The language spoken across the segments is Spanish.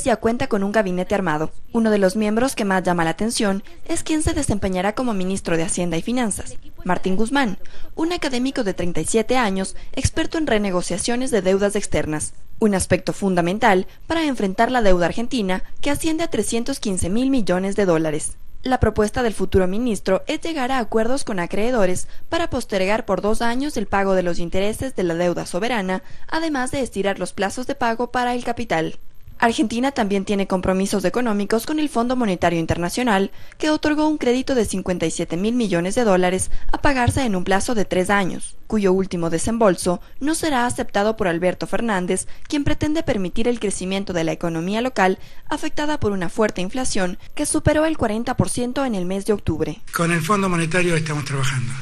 ya cuenta con un gabinete armado. Uno de los miembros que más llama la atención es quien se desempeñará como ministro de Hacienda y Finanzas, Martín Guzmán, un académico de 37 años, experto en renegociaciones de deudas externas, un aspecto fundamental para enfrentar la deuda argentina, que asciende a 315.000 millones de dólares. La propuesta del futuro ministro es llegar a acuerdos con acreedores para postergar por 2 años el pago de los intereses de la deuda soberana, además de estirar los plazos de pago para el capital. Argentina también tiene compromisos económicos con el Fondo Monetario Internacional, que otorgó un crédito de 57.000 millones de dólares a pagarse en un plazo de 3 años, cuyo último desembolso no será aceptado por Alberto Fernández, quien pretende permitir el crecimiento de la economía local afectada por una fuerte inflación que superó el 40% en el mes de octubre. Con el Fondo Monetario estamos trabajando,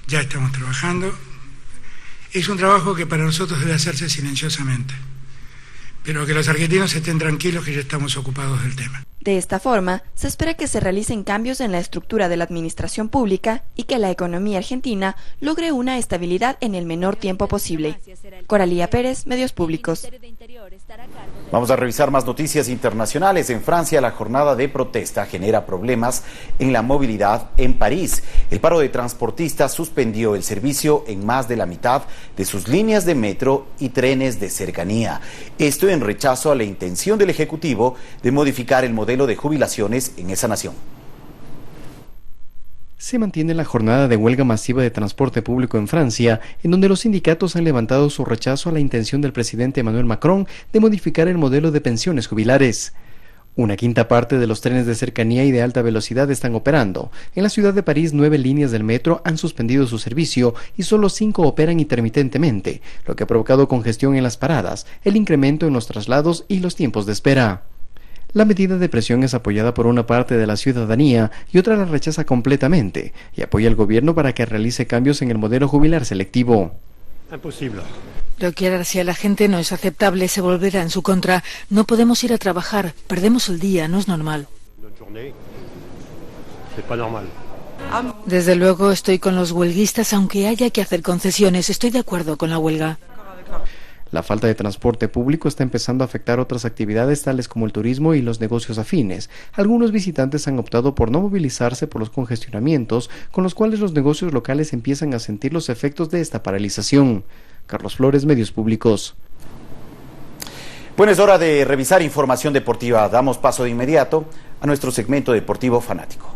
ya estamos trabajando. Es un trabajo que para nosotros debe hacerse silenciosamente, pero que los argentinos estén tranquilos que ya estamos ocupados del tema. De esta forma, se espera que se realicen cambios en la estructura de la administración pública y que la economía argentina logre una estabilidad en el menor tiempo posible. Coralía Pérez, Medios Públicos. Vamos a revisar más noticias internacionales. En Francia, la jornada de protesta genera problemas en la movilidad en París. El paro de transportistas suspendió el servicio en más de la mitad de sus líneas de metro y trenes de cercanía. Esto en rechazo a la intención del Ejecutivo de modificar el modelo de jubilaciones en esa nación. Se mantiene la jornada de huelga masiva de transporte público en Francia, en donde los sindicatos han levantado su rechazo a la intención del presidente Emmanuel Macron de modificar el modelo de pensiones jubilares. Una quinta parte de los trenes de cercanía y de alta velocidad están operando. En la ciudad de París, 9 líneas del metro han suspendido su servicio y solo 5 operan intermitentemente, lo que ha provocado congestión en las paradas, el incremento en los traslados y los tiempos de espera. La medida de presión es apoyada por una parte de la ciudadanía y otra la rechaza completamente y apoya al gobierno para que realice cambios en el modelo jubilar selectivo. Imposible. Lo que hará hacia la gente no es aceptable, se volverá en su contra. No podemos ir a trabajar, perdemos el día, no es normal. Desde luego estoy con los huelguistas, aunque haya que hacer concesiones, estoy de acuerdo con la huelga. La falta de transporte público está empezando a afectar otras actividades tales como el turismo y los negocios afines. Algunos visitantes han optado por no movilizarse por los congestionamientos, con los cuales los negocios locales empiezan a sentir los efectos de esta paralización. Carlos Flores, Medios Públicos. Bueno, es hora de revisar información deportiva. Damos paso de inmediato a nuestro segmento deportivo fanático.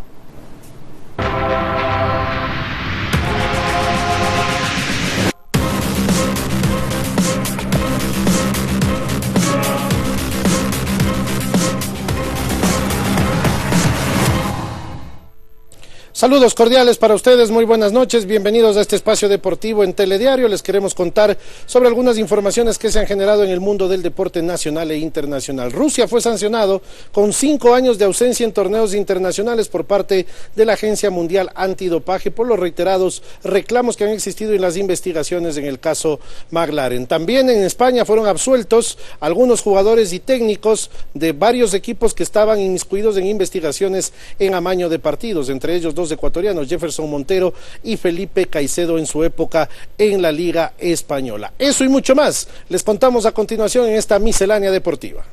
Saludos cordiales para ustedes, muy buenas noches, bienvenidos a este espacio deportivo en Telediario. Les queremos contar sobre algunas informaciones que se han generado en el mundo del deporte nacional e internacional. Rusia fue sancionado con 5 años de ausencia en torneos internacionales por parte de la Agencia Mundial Antidopaje por los reiterados reclamos que han existido en las investigaciones en el caso McLaren. También en España fueron absueltos algunos jugadores y técnicos de varios equipos que estaban inmiscuidos en investigaciones en amaño de partidos, entre ellos 2 ecuatorianos, Jefferson Montero y Felipe Caicedo en su época en la Liga Española. Eso y mucho más les contamos a continuación en esta miscelánea deportiva.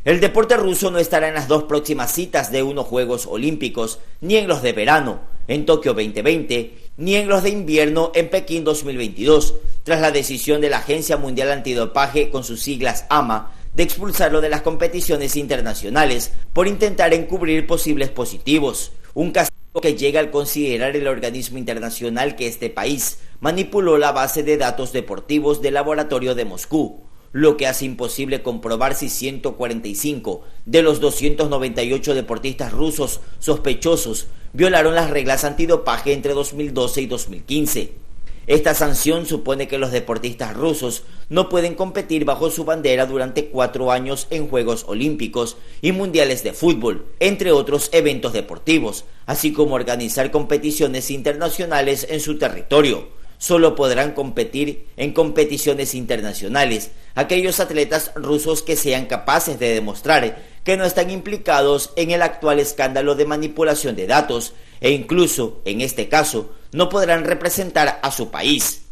El deporte ruso no estará en las 2 próximas citas de unos Juegos Olímpicos, ni en los de verano, en Tokio 2020, ni en los de invierno en Pekín 2022, tras la decisión de la Agencia Mundial Antidopaje, con sus siglas AMA, de expulsarlo de las competiciones internacionales por intentar encubrir posibles positivos. Un castigo que llega al considerar el organismo internacional que este país manipuló la base de datos deportivos del laboratorio de Moscú, lo que hace imposible comprobar si 145 de los 298 deportistas rusos sospechosos violaron las reglas antidopaje entre 2012 y 2015. Esta sanción supone que los deportistas rusos no pueden competir bajo su bandera durante 4 años en Juegos Olímpicos y Mundiales de Fútbol, entre otros eventos deportivos, así como organizar competiciones internacionales en su territorio. Solo podrán competir en competiciones internacionales aquellos atletas rusos que sean capaces de demostrar que no están implicados en el actual escándalo de manipulación de datos e incluso, en este caso, no podrán representar a su país.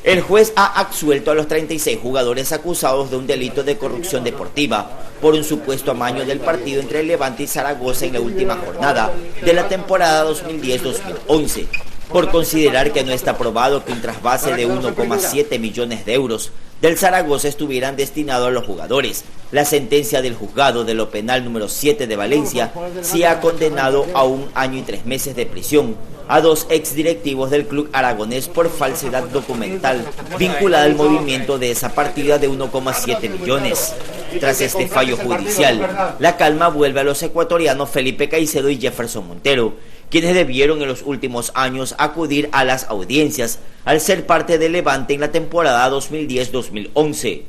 El juez ha absuelto a los 36 jugadores acusados de un delito de corrupción deportiva por un supuesto amaño del partido entre el Levante y Zaragoza en la última jornada de la temporada 2010-2011, por considerar que no está probado que un trasvase de 1,7 millones de euros del Zaragoza estuvieran destinados a los jugadores. La sentencia del juzgado de lo penal número 7 de Valencia sí ha condenado a 1 año y 3 meses de prisión a 2 exdirectivos del club aragonés por falsedad documental vinculada al movimiento de esa partida de 1,7 millones. Tras este fallo judicial, la calma vuelve a los ecuatorianos Felipe Caicedo y Jefferson Montero, quienes debieron en los últimos años acudir a las audiencias al ser parte del Levante en la temporada 2010-2011.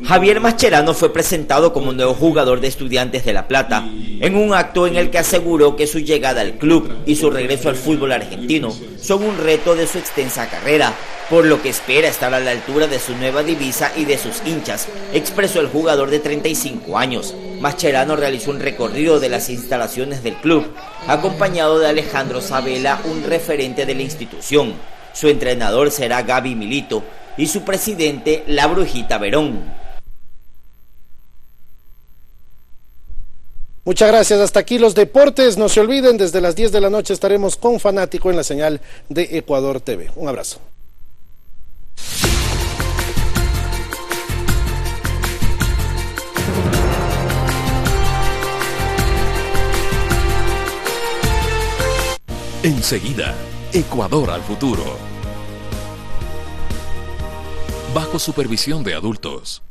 Javier Mascherano fue presentado como nuevo jugador de Estudiantes de La Plata, en un acto en el que aseguró que su llegada al club y su regreso al fútbol argentino son un reto de su extensa carrera, por lo que espera estar a la altura de su nueva divisa y de sus hinchas, expresó el jugador de 35 años. Mascherano realizó un recorrido de las instalaciones del club, acompañado de Alejandro Sabela, un referente de la institución. Su entrenador será Gaby Milito y su presidente, la Brujita Verón. Muchas gracias, hasta aquí los deportes. No se olviden, desde las 10 de la noche estaremos con Fanático en la señal de Ecuador TV. Un abrazo. Enseguida, Ecuador al futuro. Bajo supervisión de adultos.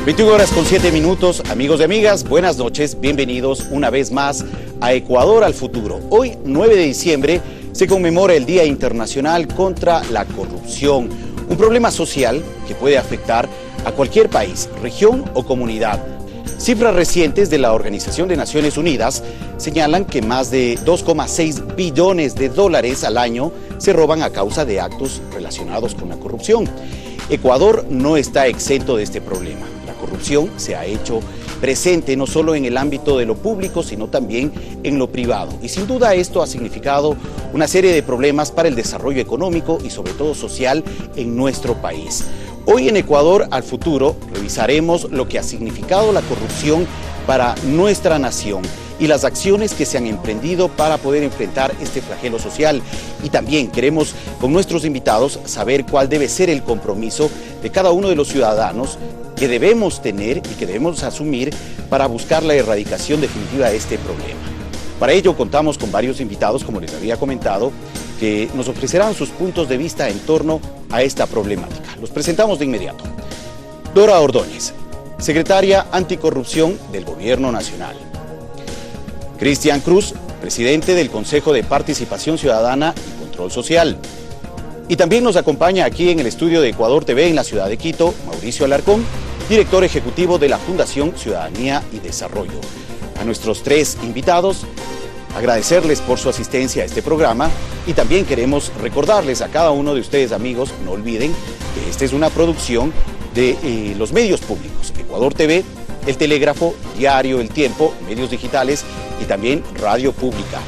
(21:07), amigos y amigas, buenas noches, bienvenidos una vez más a Ecuador al futuro. Hoy, 9 de diciembre, se conmemora el Día Internacional contra la Corrupción, un problema social que puede afectar a cualquier país, región o comunidad. Cifras recientes de la Organización de Naciones Unidas señalan que más de 2,6 billones de dólares al año se roban a causa de actos relacionados con la corrupción. Ecuador no está exento de este problema. La corrupción se ha hecho presente no solo en el ámbito de lo público, sino también en lo privado. Y sin duda esto ha significado una serie de problemas para el desarrollo económico y sobre todo social en nuestro país. Hoy en Ecuador al futuro revisaremos lo que ha significado la corrupción para nuestra nación y las acciones que se han emprendido para poder enfrentar este flagelo social. Y también queremos con nuestros invitados saber cuál debe ser el compromiso de cada uno de los ciudadanos que debemos tener y que debemos asumir para buscar la erradicación definitiva de este problema. Para ello contamos con varios invitados, como les había comentado, que nos ofrecerán sus puntos de vista en torno a esta problemática. Los presentamos de inmediato. Dora Ordóñez, secretaria anticorrupción del Gobierno Nacional. Cristian Cruz, presidente del Consejo de Participación Ciudadana y Control Social. Y también nos acompaña aquí en el estudio de Ecuador TV en la ciudad de Quito, Mauricio Alarcón, director ejecutivo de la Fundación Ciudadanía y Desarrollo. A nuestros 3 invitados, agradecerles por su asistencia a este programa y también queremos recordarles a cada uno de ustedes, amigos, no olviden que esta es una producción de los medios públicos, Ecuador TV, El Telégrafo, Diario El Tiempo, medios digitales y también Radio Pública.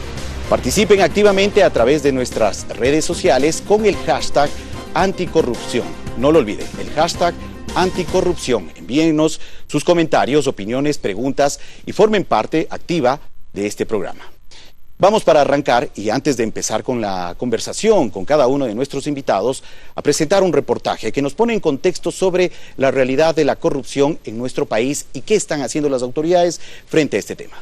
Participen activamente a través de nuestras redes sociales con el hashtag anticorrupción. No lo olviden, el hashtag anticorrupción. Envíennos sus comentarios, opiniones, preguntas y formen parte activa de este programa. Vamos para arrancar y antes de empezar con la conversación con cada uno de nuestros invitados, a presentar un reportaje que nos pone en contexto sobre la realidad de la corrupción en nuestro país y qué están haciendo las autoridades frente a este tema.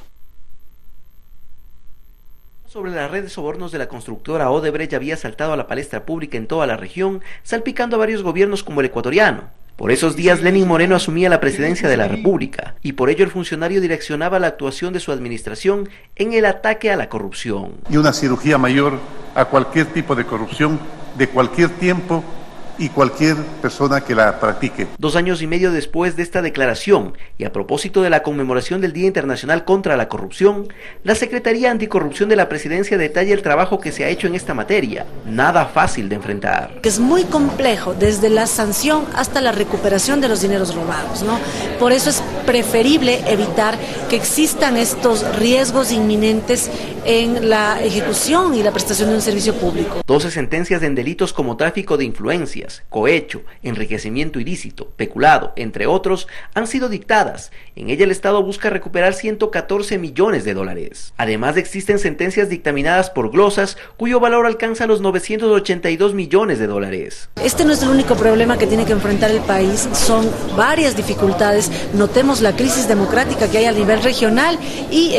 Sobre la red de sobornos de la constructora Odebrecht había saltado a la palestra pública en toda la región, salpicando a varios gobiernos como el ecuatoriano. Por esos días Lenín Moreno asumía la presidencia de la República y por ello el funcionario direccionaba la actuación de su administración en el ataque a la corrupción. Y una cirugía mayor a cualquier tipo de corrupción, de cualquier tiempo y cualquier persona que la practique. 2 años y medio después de esta declaración y a propósito de la conmemoración del Día Internacional contra la Corrupción, la Secretaría Anticorrupción de la Presidencia detalla el trabajo que se ha hecho en esta materia, nada fácil de enfrentar. Es muy complejo, desde la sanción hasta la recuperación de los dineros robados, ¿no? Por eso es preferible evitar que existan estos riesgos inminentes en la ejecución y la prestación de un servicio público. 12 sentencias en delitos como tráfico de influencias, cohecho, enriquecimiento ilícito, peculado, entre otros, han sido dictadas. En ella el Estado busca recuperar 114 millones de dólares. Además existen sentencias dictaminadas por glosas, cuyo valor alcanza los 982 millones de dólares. Este no es el único problema que tiene que enfrentar el país, son varias dificultades. Notemos la crisis democrática que hay a nivel regional y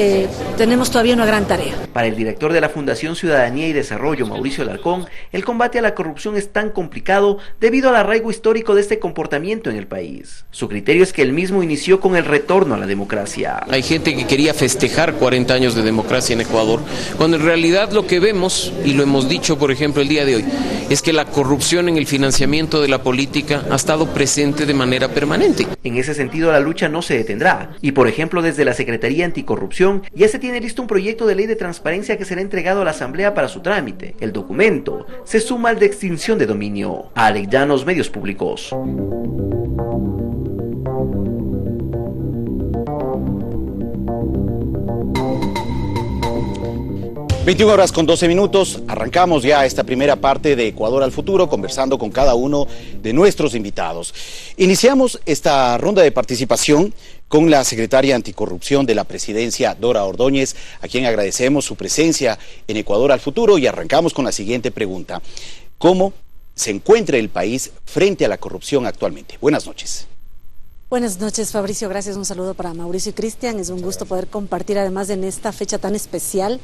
tenemos todavía una gran tarea. Para el director de la Fundación Ciudadanía y Desarrollo, Mauricio Alarcón, el combate a la corrupción es tan complicado debido al arraigo histórico de este comportamiento en el país. Su criterio es que el mismo inició con el retorno a la democracia. Hay gente que quería festejar 40 años de democracia en Ecuador, cuando en realidad lo que vemos, y lo hemos dicho por ejemplo el día de hoy, es que la corrupción en el financiamiento de la política ha estado presente de manera permanente. En ese sentido la lucha no se detendrá, y por ejemplo desde la Secretaría Anticorrupción ya se tiene listo un proyecto de ley de transparencia que será entregado a la Asamblea para su trámite. El documento se suma al de extinción de dominio. Alex Llanos, Medios Públicos. 21 horas con 12 minutos, arrancamos ya esta primera parte de Ecuador al Futuro, conversando con cada uno de nuestros invitados. Iniciamos esta ronda de participación con la secretaria anticorrupción de la presidencia, Dora Ordóñez, a quien agradecemos su presencia en Ecuador al Futuro, y arrancamos con la siguiente pregunta. ¿Cómo se encuentra el país frente a la corrupción actualmente? Buenas noches. Buenas noches, Fabricio, gracias, un saludo para Mauricio y Cristian, es un gusto poder compartir además en esta fecha tan especial.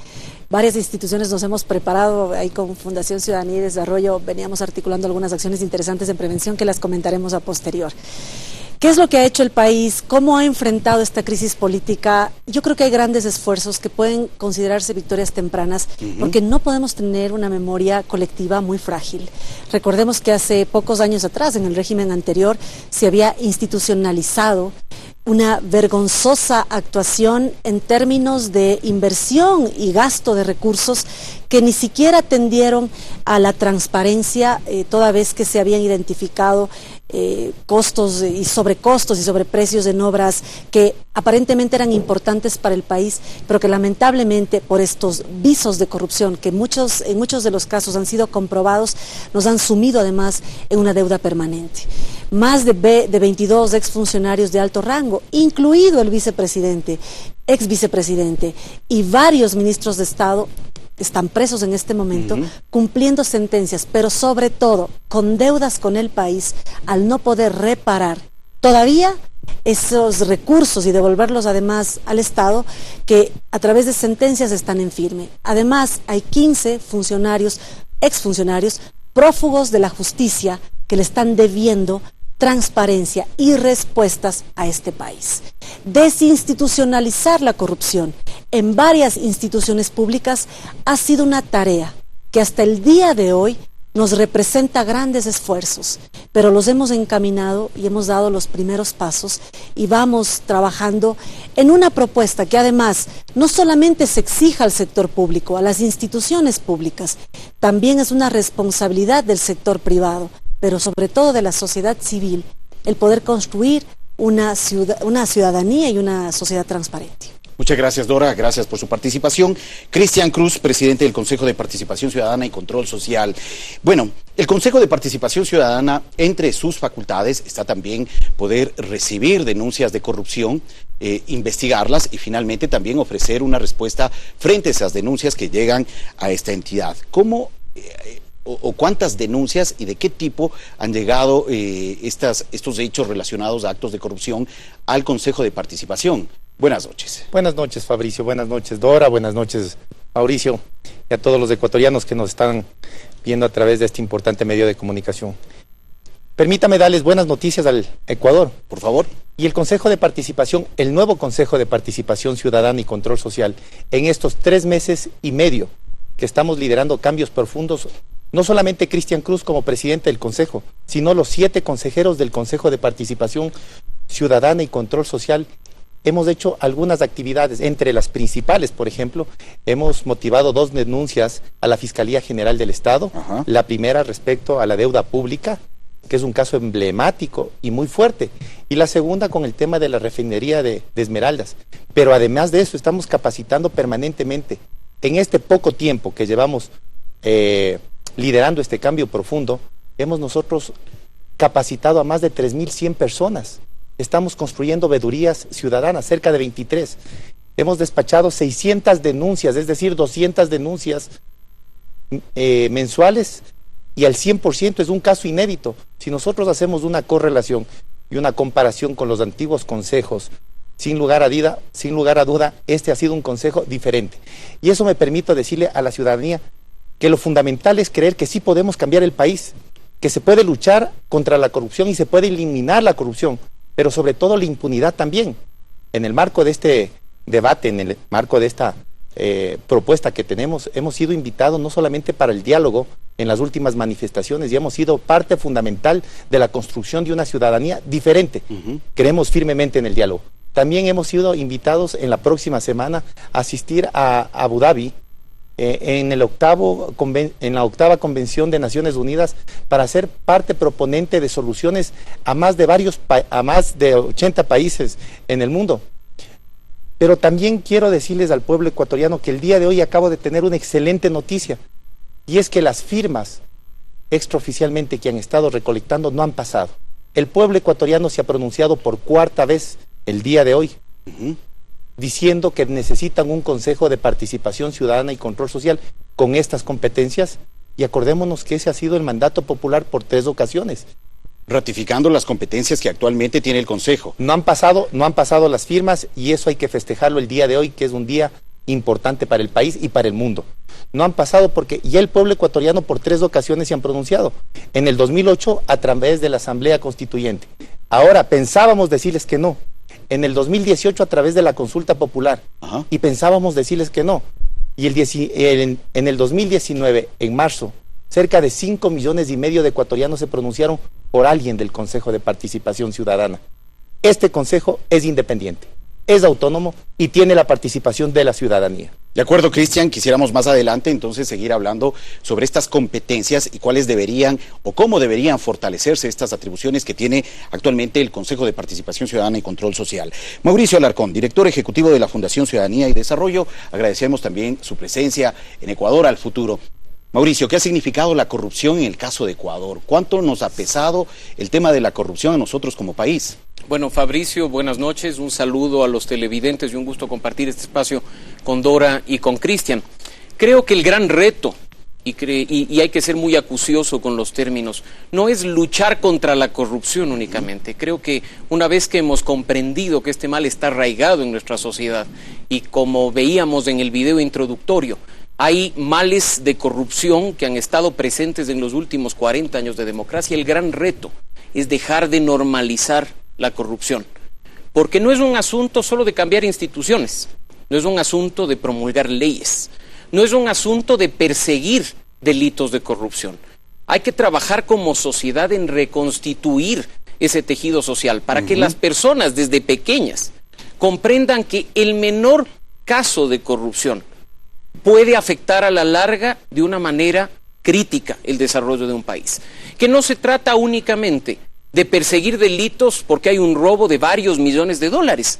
Varias instituciones nos hemos preparado ahí con Fundación Ciudadanía y Desarrollo, veníamos articulando algunas acciones interesantes en prevención que las comentaremos a posterior. ¿Qué es lo que ha hecho el país? ¿Cómo ha enfrentado esta crisis política? Yo creo que hay grandes esfuerzos que pueden considerarse victorias tempranas, porque no podemos tener una memoria colectiva muy frágil. Recordemos que hace pocos años atrás, en el régimen anterior, se había institucionalizado una vergonzosa actuación en términos de inversión y gasto de recursos que ni siquiera atendieron a la transparencia, toda vez que se habían identificado costos y sobreprecios en obras que aparentemente eran importantes para el país, pero que lamentablemente por estos visos de corrupción que en muchos de los casos han sido comprobados, nos han sumido además en una deuda permanente. Más de 22 exfuncionarios de alto rango, incluido el vicepresidente, ex vicepresidente y varios ministros de Estado, están presos en este momento, cumpliendo sentencias, pero sobre todo con deudas con el país, al no poder reparar todavía esos recursos y devolverlos además al Estado, que a través de sentencias están en firme. Además, hay 15 funcionarios, exfuncionarios, prófugos de la justicia, que le están debiendo transparencia y respuestas a este país. Desinstitucionalizar la corrupción en varias instituciones públicas ha sido una tarea que hasta el día de hoy nos representa grandes esfuerzos, pero los hemos encaminado y hemos dado los primeros pasos y vamos trabajando en una propuesta que además no solamente se exija al sector público, a las instituciones públicas, también es una responsabilidad del sector privado, pero sobre todo de la sociedad civil, el poder construir una ciudadanía y una sociedad transparente. Muchas gracias, Dora, gracias por su participación. Cristian Cruz, presidente del Consejo de Participación Ciudadana y Control Social. Bueno, el Consejo de Participación Ciudadana, entre sus facultades, está también poder recibir denuncias de corrupción, investigarlas y finalmente también ofrecer una respuesta frente a esas denuncias que llegan a esta entidad. ¿Cómo o cuántas denuncias y de qué tipo han llegado estos hechos relacionados a actos de corrupción al Consejo de Participación? Buenas noches. Buenas noches, Fabricio, buenas noches, Dora, buenas noches, Mauricio, y a todos los ecuatorianos que nos están viendo a través de este importante medio de comunicación. Permítame darles buenas noticias al Ecuador, por favor. Y el Consejo de Participación, el nuevo Consejo de Participación Ciudadana y Control Social, en estos 3 meses y medio que estamos liderando cambios profundos, no solamente Cristian Cruz como presidente del Consejo, sino los 7 consejeros del Consejo de Participación Ciudadana y Control Social, hemos hecho algunas actividades, entre las principales, por ejemplo, hemos motivado 2 denuncias a la Fiscalía General del Estado. La primera respecto a la deuda pública, que es un caso emblemático y muy fuerte, y la segunda con el tema de la refinería de Esmeraldas. Pero además de eso, estamos capacitando permanentemente. En este poco tiempo que llevamos liderando este cambio profundo, hemos nosotros capacitado a más de 3.100 personas. Estamos construyendo veedurías ciudadanas, cerca de 23. Hemos despachado 600 denuncias, es decir, 200 denuncias mensuales, y al 100% es un caso inédito. Si nosotros hacemos una correlación y una comparación con los antiguos consejos, sin lugar a duda, este ha sido un consejo diferente. Y eso me permite decirle a la ciudadanía que lo fundamental es creer que sí podemos cambiar el país, que se puede luchar contra la corrupción y se puede eliminar la corrupción, pero sobre todo la impunidad también. En el marco de este debate, en el marco de esta propuesta que tenemos, hemos sido invitados no solamente para el diálogo en las últimas manifestaciones, y hemos sido parte fundamental de la construcción de una ciudadanía diferente. Creemos firmemente en el diálogo. También hemos sido invitados en la próxima semana a asistir a Abu Dhabi en la octava Convención de Naciones Unidas para ser parte proponente de soluciones a más de 80 países en el mundo. Pero también quiero decirles al pueblo ecuatoriano que el día de hoy acabo de tener una excelente noticia, y es que las firmas extraoficialmente que han estado recolectando no han pasado. El pueblo ecuatoriano se ha pronunciado por 4ª vez el día de hoy, diciendo que necesitan un Consejo de Participación Ciudadana y Control Social con estas competencias, y acordémonos que ese ha sido el mandato popular por 3 ocasiones. Ratificando las competencias que actualmente tiene el Consejo. No han pasado las firmas, y eso hay que festejarlo el día de hoy, que es un día importante para el país y para el mundo. No han pasado porque ya el pueblo ecuatoriano por 3 ocasiones se han pronunciado. En el 2008 a través de la Asamblea Constituyente. Ahora pensábamos decirles que no. En el 2018 a través de la consulta popular. Y pensábamos decirles que no. Y en el 2019, en marzo, cerca de 5,5 millones de ecuatorianos se pronunciaron por alguien del Consejo de Participación Ciudadana. Este Consejo es independiente, es autónomo y tiene la participación de la ciudadanía. De acuerdo, Cristian, quisiéramos más adelante entonces seguir hablando sobre estas competencias y cuáles deberían o cómo deberían fortalecerse estas atribuciones que tiene actualmente el Consejo de Participación Ciudadana y Control Social. Mauricio Alarcón, director ejecutivo de la Fundación Ciudadanía y Desarrollo, agradecemos también su presencia en Ecuador al Futuro. Mauricio, ¿qué ha significado la corrupción en el caso de Ecuador? ¿Cuánto nos ha pesado el tema de la corrupción a nosotros como país? Bueno, Fabricio, buenas noches, un saludo a los televidentes y un gusto compartir este espacio con Dora y con Cristian. Creo que el gran reto, y hay que ser muy acucioso con los términos, no es luchar contra la corrupción únicamente. Creo que una vez que hemos comprendido que este mal está arraigado en nuestra sociedad, y como veíamos en el video introductorio, hay males de corrupción que han estado presentes en los últimos 40 años de democracia. El gran reto es dejar de normalizar la corrupción, porque no es un asunto solo de cambiar instituciones, no es un asunto de promulgar leyes, no es un asunto de perseguir delitos de corrupción. Hay que trabajar como sociedad en reconstituir ese tejido social para que las personas desde pequeñas comprendan que el menor caso de corrupción puede afectar a la larga de una manera crítica el desarrollo de un país. Que no se trata únicamente de perseguir delitos porque hay un robo de varios millones de dólares.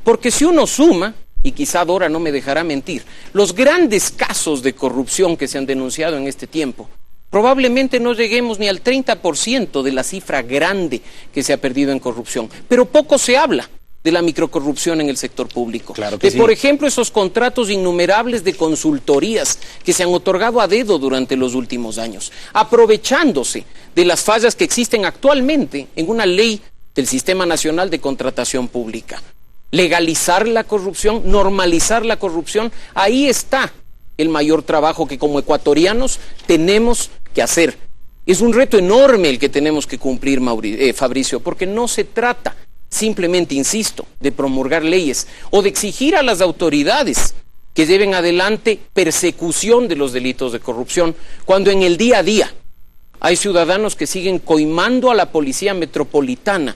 Porque si uno suma, y quizá Dora no me dejará mentir, los grandes casos de corrupción que se han denunciado en este tiempo, probablemente no lleguemos ni al 30% de la cifra grande que se ha perdido en corrupción. Pero poco se habla de la microcorrupción en el sector público. Claro que sí. Por ejemplo, esos contratos innumerables de consultorías que se han otorgado a dedo durante los últimos años, aprovechándose de las fallas que existen actualmente en una ley del Sistema Nacional de Contratación Pública. Legalizar la corrupción, normalizar la corrupción, ahí está el mayor trabajo que como ecuatorianos tenemos que hacer. Es un reto enorme el que tenemos que cumplir, Fabricio, porque no se trata simplemente, insisto, de promulgar leyes o de exigir a las autoridades que lleven adelante persecución de los delitos de corrupción, cuando en el día a día hay ciudadanos que siguen coimando a la policía metropolitana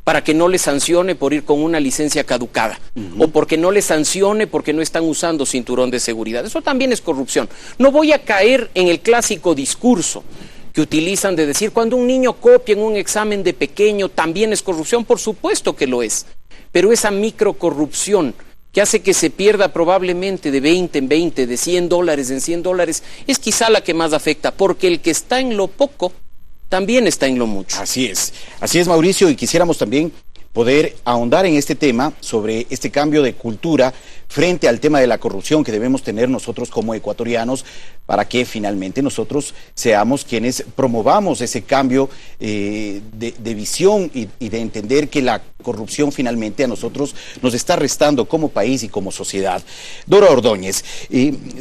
para que no les sancione por ir con una licencia caducada, o porque no les sancione porque no están usando cinturón de seguridad. Eso también es corrupción. No voy a caer en el clásico discurso que utilizan de decir, cuando un niño copia en un examen de pequeño, también es corrupción. Por supuesto que lo es, pero esa microcorrupción que hace que se pierda probablemente de 20 en 20, de $100 en $100, es quizá la que más afecta, porque el que está en lo poco también está en lo mucho. Así es, Mauricio, y quisiéramos también poder ahondar en este tema sobre este cambio de cultura frente al tema de la corrupción que debemos tener nosotros como ecuatorianos para que finalmente nosotros seamos quienes promovamos ese cambio de visión y de entender que la corrupción finalmente a nosotros nos está restando como país y como sociedad. Dora Ordóñez,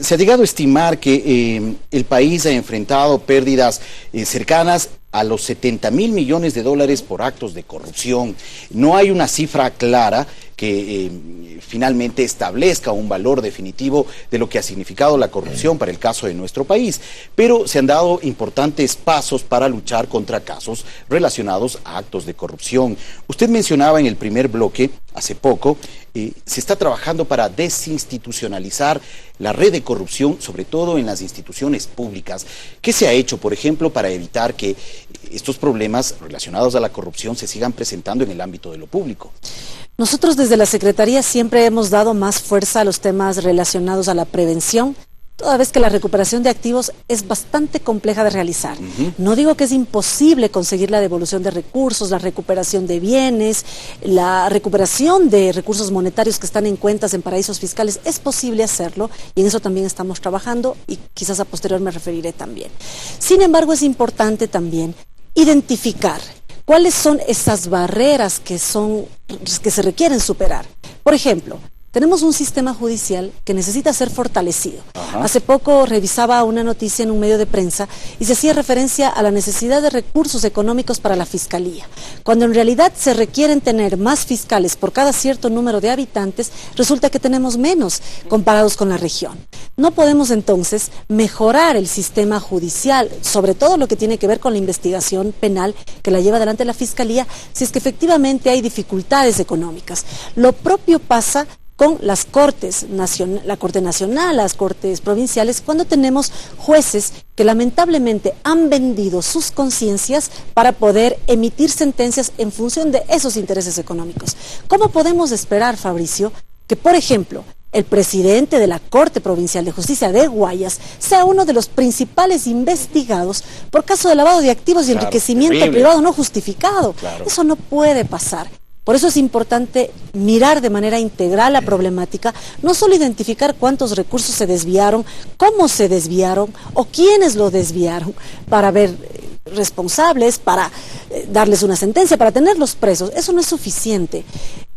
se ha llegado a estimar que el país ha enfrentado pérdidas cercanas a los $70.000 millones por actos de corrupción. No hay una cifra clara que finalmente establezca un valor definitivo de lo que ha significado la corrupción para el caso de nuestro país, pero se han dado importantes pasos para luchar contra casos relacionados a actos de corrupción. Usted mencionaba en el primer bloque, hace poco, se está trabajando para desinstitucionalizar la red de corrupción, sobre todo en las instituciones públicas. ¿Qué se ha hecho, por ejemplo, para evitar que estos problemas relacionados a la corrupción se sigan presentando en el ámbito de lo público? Nosotros desde la Secretaría siempre hemos dado más fuerza a los temas relacionados a la prevención, toda vez que la recuperación de activos es bastante compleja de realizar. No digo que es imposible conseguir la devolución de recursos, la recuperación de bienes, la recuperación de recursos monetarios que están en cuentas en paraísos fiscales. Es posible hacerlo y en eso también estamos trabajando y quizás a posterior me referiré también. Sin embargo, es importante también identificar cuáles son esas barreras que se requieren superar. Por ejemplo, tenemos un sistema judicial que necesita ser fortalecido. Hace poco revisaba una noticia en un medio de prensa y se hacía referencia a la necesidad de recursos económicos para la Fiscalía. Cuando en realidad se requieren tener más fiscales por cada cierto número de habitantes, resulta que tenemos menos comparados con la región. No podemos entonces mejorar el sistema judicial, sobre todo lo que tiene que ver con la investigación penal que la lleva adelante la Fiscalía, si es que efectivamente hay dificultades económicas. Lo propio pasa con las Cortes Nacional, la Corte Nacional, las Cortes Provinciales, cuando tenemos jueces que lamentablemente han vendido sus conciencias para poder emitir sentencias en función de esos intereses económicos. ¿Cómo podemos esperar, Fabricio, que, por ejemplo, el presidente de la Corte Provincial de Justicia de Guayas sea uno de los principales investigados por caso de lavado de activos y enriquecimiento privado no justificado? Eso no puede pasar. Por eso es importante mirar de manera integral la problemática, no solo identificar cuántos recursos se desviaron, cómo se desviaron o quiénes lo desviaron para ver responsables, para darles una sentencia, para tenerlos presos. Eso no es suficiente.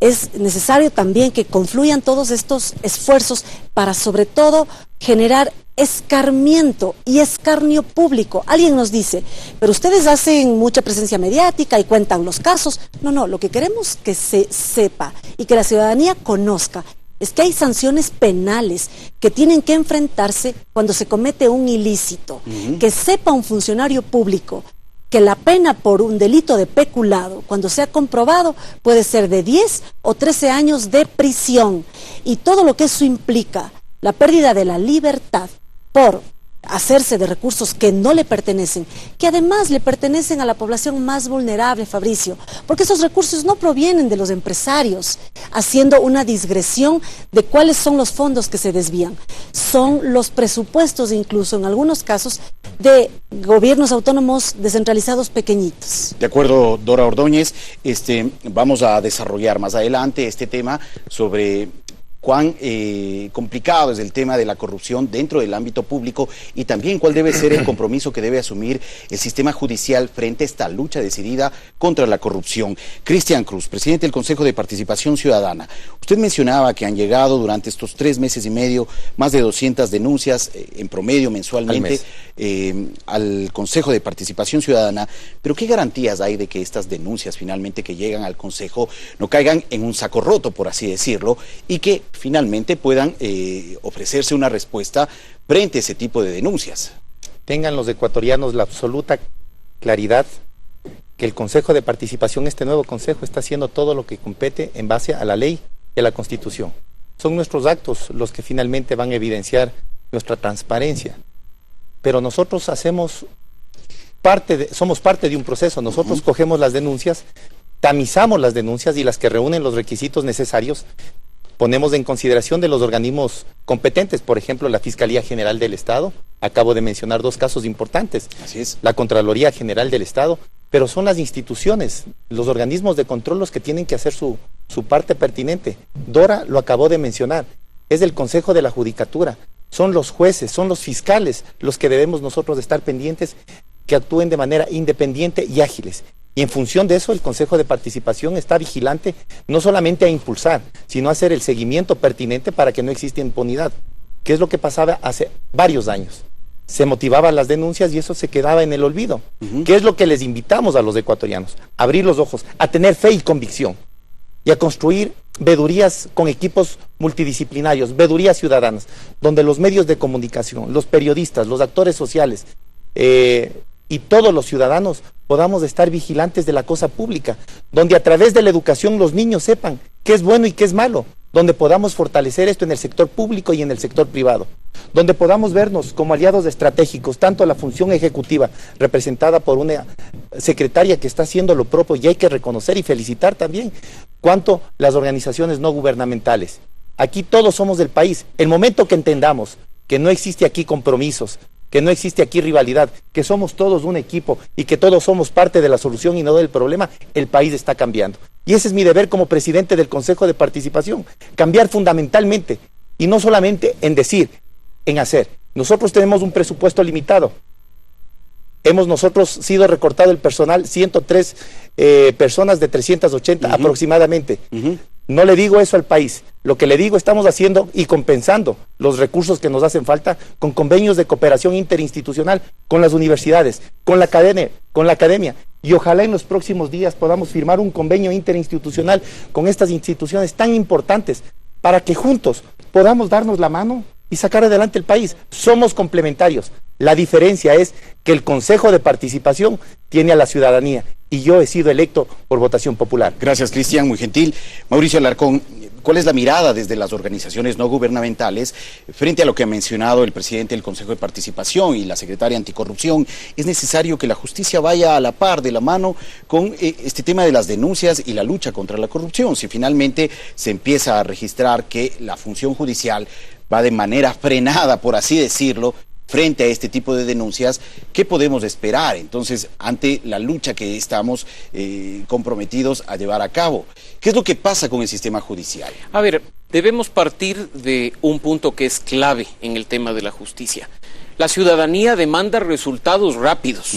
Es necesario también que confluyan todos estos esfuerzos para sobre todo generar escarmiento y escarnio público. Alguien nos dice, pero ustedes hacen mucha presencia mediática y cuentan los casos. No, lo que queremos que se sepa y que la ciudadanía conozca es que hay sanciones penales que tienen que enfrentarse cuando se comete un ilícito. Que sepa un funcionario público que la pena por un delito de peculado, cuando sea comprobado, puede ser de 10 o 13 años de prisión. Y todo lo que eso implica, la pérdida de la libertad por hacerse de recursos que no le pertenecen, que además le pertenecen a la población más vulnerable, Fabricio, porque esos recursos no provienen de los empresarios, haciendo una digresión de cuáles son los fondos que se desvían. Son los presupuestos, incluso en algunos casos, de gobiernos autónomos descentralizados pequeñitos. De acuerdo, Dora Ordóñez, vamos a desarrollar más adelante este tema sobre cuán complicado es el tema de la corrupción dentro del ámbito público y también cuál debe ser el compromiso que debe asumir el sistema judicial frente a esta lucha decidida contra la corrupción. Cristian Cruz, presidente del Consejo de Participación Ciudadana. Usted mencionaba que han llegado durante estos 3 meses y medio más de 200 denuncias en promedio mensualmente al Consejo de Participación Ciudadana, pero ¿qué garantías hay de que estas denuncias finalmente que llegan al Consejo no caigan en un saco roto, por así decirlo, y que finalmente puedan ofrecerse una respuesta frente a ese tipo de denuncias? Tengan los ecuatorianos la absoluta claridad que el Consejo de Participación, este nuevo Consejo, está haciendo todo lo que compete en base a la ley y a la Constitución. Son nuestros actos los que finalmente van a evidenciar nuestra transparencia. Pero nosotros somos parte de un proceso. Nosotros cogemos las denuncias, tamizamos las denuncias y las que reúnen los requisitos necesarios ponemos en consideración de los organismos competentes, por ejemplo, la Fiscalía General del Estado. Acabo de mencionar 2 casos importantes. Así es. La Contraloría General del Estado, pero son las instituciones, los organismos de control los que tienen que hacer su parte pertinente. Dora lo acabó de mencionar, es el Consejo de la Judicatura, son los jueces, son los fiscales los que debemos nosotros estar pendientes, que actúen de manera independiente y ágiles. Y en función de eso, el Consejo de Participación está vigilante no solamente a impulsar, sino a hacer el seguimiento pertinente para que no exista impunidad, que es lo que pasaba hace varios años. Se motivaban las denuncias y eso se quedaba en el olvido. ¿Qué es lo que les invitamos a los ecuatorianos? A abrir los ojos, a tener fe y convicción y a construir veedurías con equipos multidisciplinarios, veedurías ciudadanas, donde los medios de comunicación, los periodistas, los actores sociales y todos los ciudadanos podamos estar vigilantes de la cosa pública, donde a través de la educación los niños sepan qué es bueno y qué es malo, donde podamos fortalecer esto en el sector público y en el sector privado, donde podamos vernos como aliados estratégicos, tanto la función ejecutiva representada por una secretaria que está haciendo lo propio, y hay que reconocer y felicitar también, cuanto las organizaciones no gubernamentales. Aquí todos somos del país. El momento que entendamos que no existe aquí compromisos, que no existe aquí rivalidad, que somos todos un equipo y que todos somos parte de la solución y no del problema, el país está cambiando. Y ese es mi deber como presidente del Consejo de Participación, cambiar fundamentalmente, y no solamente en decir, en hacer. Nosotros tenemos un presupuesto limitado. Hemos nosotros sido recortado el personal, 103 personas de 380 aproximadamente. No le digo eso al país. Lo que le digo, estamos haciendo y compensando los recursos que nos hacen falta con convenios de cooperación interinstitucional con las universidades, con la academia. Y ojalá en los próximos días podamos firmar un convenio interinstitucional con estas instituciones tan importantes para que juntos podamos darnos la mano y sacar adelante el país. Somos complementarios. La diferencia es que el Consejo de Participación tiene a la ciudadanía y yo he sido electo por votación popular. Gracias, Cristian, muy gentil. Mauricio Alarcón, ¿cuál es la mirada desde las organizaciones no gubernamentales frente a lo que ha mencionado el presidente del Consejo de Participación y la secretaria Anticorrupción? ¿Es necesario que la justicia vaya a la par, de la mano, con este tema de las denuncias y la lucha contra la corrupción? Si finalmente se empieza a registrar que la función judicial va de manera frenada, por así decirlo, frente a este tipo de denuncias, ¿qué podemos esperar entonces ante la lucha que estamos comprometidos a llevar a cabo? ¿Qué es lo que pasa con el sistema judicial? A ver, debemos partir de un punto que es clave en el tema de la justicia. La ciudadanía demanda resultados rápidos.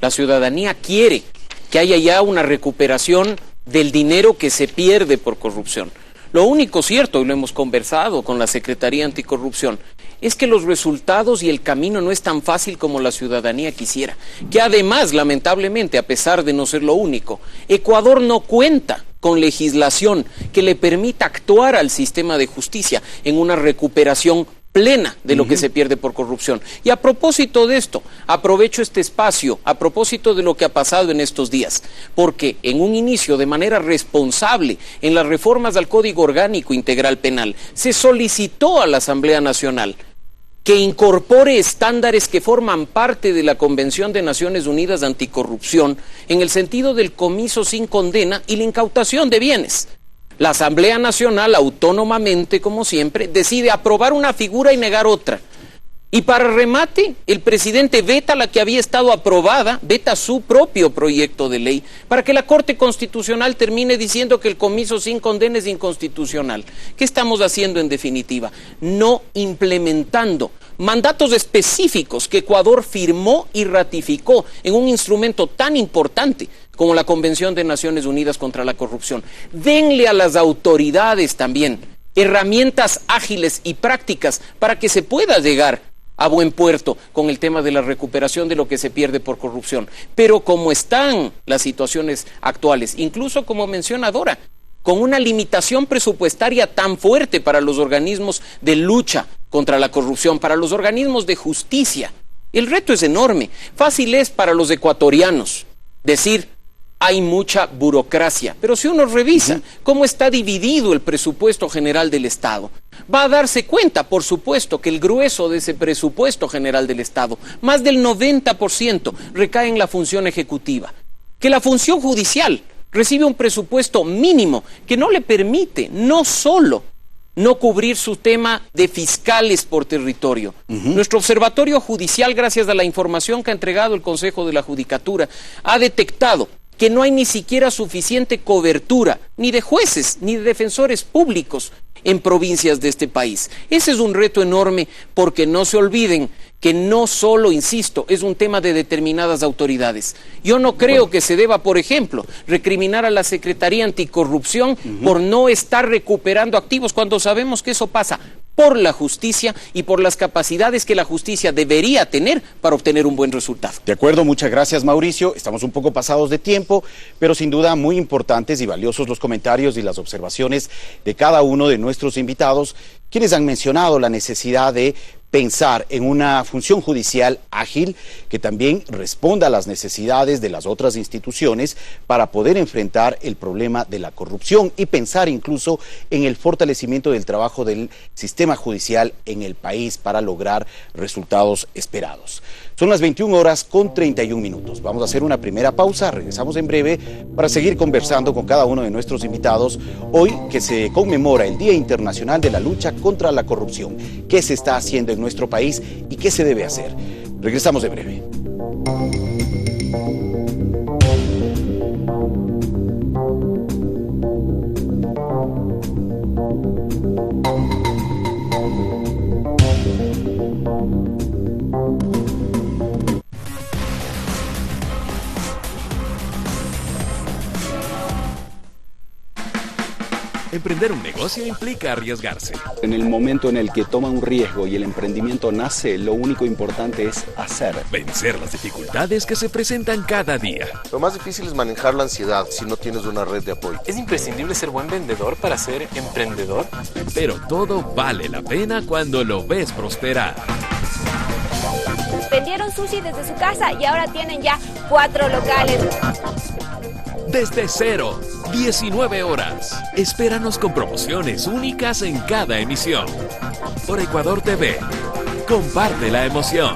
La ciudadanía quiere que haya ya una recuperación del dinero que se pierde por corrupción. Lo único cierto, y lo hemos conversado con la Secretaría Anticorrupción, es que los resultados y el camino no es tan fácil como la ciudadanía quisiera. Que además, lamentablemente, a pesar de no ser lo único, Ecuador no cuenta con legislación que le permita actuar al sistema de justicia en una recuperación plena de lo que se pierde por corrupción. Y a propósito de esto, aprovecho este espacio, a propósito de lo que ha pasado en estos días, porque en un inicio, de manera responsable, en las reformas al Código Orgánico Integral Penal, se solicitó a la Asamblea Nacional que incorpore estándares que forman parte de la Convención de Naciones Unidas Anticorrupción, en el sentido del comiso sin condena y la incautación de bienes. La Asamblea Nacional, autónomamente, como siempre, decide aprobar una figura y negar otra. Y para remate, el presidente veta la que había estado aprobada, veta su propio proyecto de ley, para que la Corte Constitucional termine diciendo que el comiso sin condena es inconstitucional. ¿Qué estamos haciendo en definitiva? No implementando mandatos específicos que Ecuador firmó y ratificó en un instrumento tan importante como la Convención de Naciones Unidas contra la Corrupción. Denle a las autoridades también herramientas ágiles y prácticas para que se pueda llegar a buen puerto con el tema de la recuperación de lo que se pierde por corrupción. Pero como están las situaciones actuales, incluso como menciona Dora, con una limitación presupuestaria tan fuerte para los organismos de lucha contra la corrupción, para los organismos de justicia, el reto es enorme. Fácil es para los ecuatorianos decir: hay mucha burocracia, pero si uno revisa cómo está dividido el presupuesto general del Estado, va a darse cuenta, por supuesto, que el grueso de ese presupuesto general del Estado, más del 90%, recae en la función ejecutiva, que la función judicial recibe un presupuesto mínimo que no le permite no solo no cubrir su tema de fiscales por territorio. Nuestro observatorio judicial, gracias a la información que ha entregado el Consejo de la Judicatura, ha detectado que no hay ni siquiera suficiente cobertura, ni de jueces, ni de defensores públicos en provincias de este país. Ese es un reto enorme, porque no se olviden que no solo, insisto, es un tema de determinadas autoridades. Yo no creo que se deba, por ejemplo, recriminar a la Secretaría Anticorrupción por no estar recuperando activos, cuando sabemos que eso pasa por la justicia y por las capacidades que la justicia debería tener para obtener un buen resultado. De acuerdo, muchas gracias, Mauricio. Estamos un poco pasados de tiempo, pero sin duda muy importantes y valiosos los comentarios y las observaciones de cada uno de nuestros invitados, quienes han mencionado la necesidad de pensar en una función judicial ágil que también responda a las necesidades de las otras instituciones para poder enfrentar el problema de la corrupción y pensar incluso en el fortalecimiento del trabajo del sistema judicial en el país para lograr resultados esperados. Son las 21:31. Vamos a hacer una primera pausa, regresamos en breve para seguir conversando con cada uno de nuestros invitados hoy que se conmemora el Día Internacional de la Lucha contra la Corrupción. ¿Qué se está haciendo en nuestro país y qué se debe hacer? Regresamos en breve. Emprender un negocio implica arriesgarse. En el momento en el que toma un riesgo y el emprendimiento nace, lo único importante es hacer. Vencer las dificultades que se presentan cada día. Lo más difícil es manejar la ansiedad si no tienes una red de apoyo. ¿Es imprescindible ser buen vendedor para ser emprendedor? Pero todo vale la pena cuando lo ves prosperar. Vendieron sushi desde su casa y ahora tienen ya 4 locales. Desde cero, 19 horas. Espéranos con promociones únicas en cada emisión. Por Ecuador TV, comparte la emoción.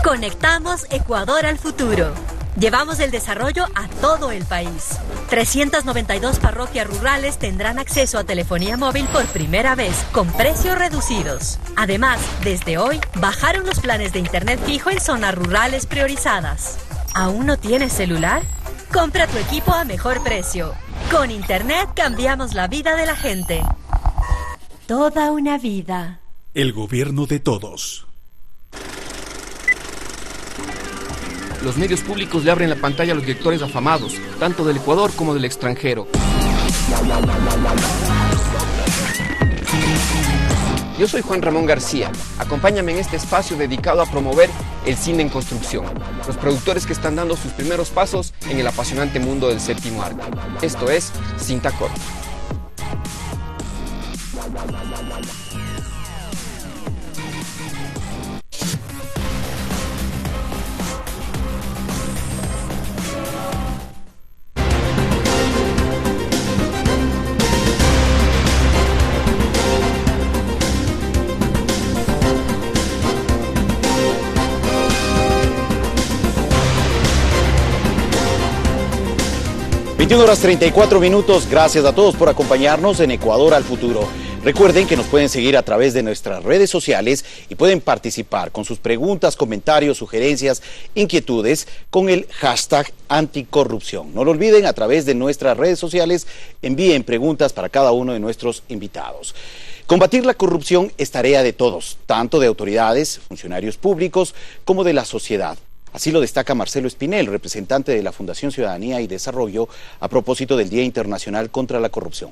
Conectamos Ecuador al futuro. Llevamos el desarrollo a todo el país. 392 parroquias rurales tendrán acceso a telefonía móvil por primera vez, con precios reducidos. Además, desde hoy, bajaron los planes de internet fijo en zonas rurales priorizadas. ¿Aún no tienes celular? Compra tu equipo a mejor precio. Con internet cambiamos la vida de la gente. Toda una vida. El gobierno de todos. Los medios públicos le abren la pantalla a los directores afamados, tanto del Ecuador como del extranjero. Yo soy Juan Ramón García. Acompáñame en este espacio dedicado a promover el cine en construcción. Los productores que están dando sus primeros pasos en el apasionante mundo del séptimo arte. Esto es Cinta Corta. Horas 34 minutos. Gracias a todos por acompañarnos en Ecuador al futuro. Recuerden que nos pueden seguir a través de nuestras redes sociales y pueden participar con sus preguntas, comentarios, sugerencias, inquietudes con el hashtag anticorrupción. No lo olviden, a través de nuestras redes sociales envíen preguntas para cada uno de nuestros invitados. Combatir la corrupción es tarea de todos, tanto de autoridades, funcionarios públicos, como de la sociedad. Así lo destaca Marcelo Espinel, representante de la Fundación Ciudadanía y Desarrollo, a propósito del Día Internacional contra la Corrupción.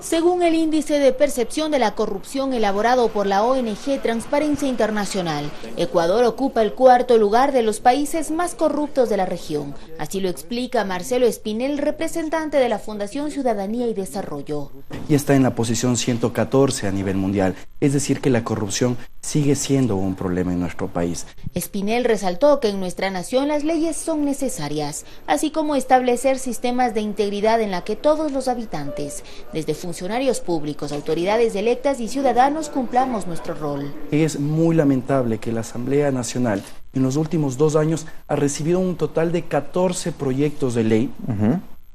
Según el índice de percepción de la corrupción elaborado por la ONG Transparencia Internacional, Ecuador ocupa el 4º lugar de los países más corruptos de la región. Así lo explica Marcelo Espinel, representante de la Fundación Ciudadanía y Desarrollo. Y está en la posición 114 a nivel mundial, es decir que la corrupción sigue siendo un problema en nuestro país. Espinel resaltó que en nuestra nación las leyes son necesarias, así como establecer sistemas de integridad en la que todos los habitantes, desde funcionarios públicos, autoridades electas y ciudadanos, cumplamos nuestro rol. Es muy lamentable que la Asamblea Nacional en los últimos 2 años ha recibido un total de 14 proyectos de ley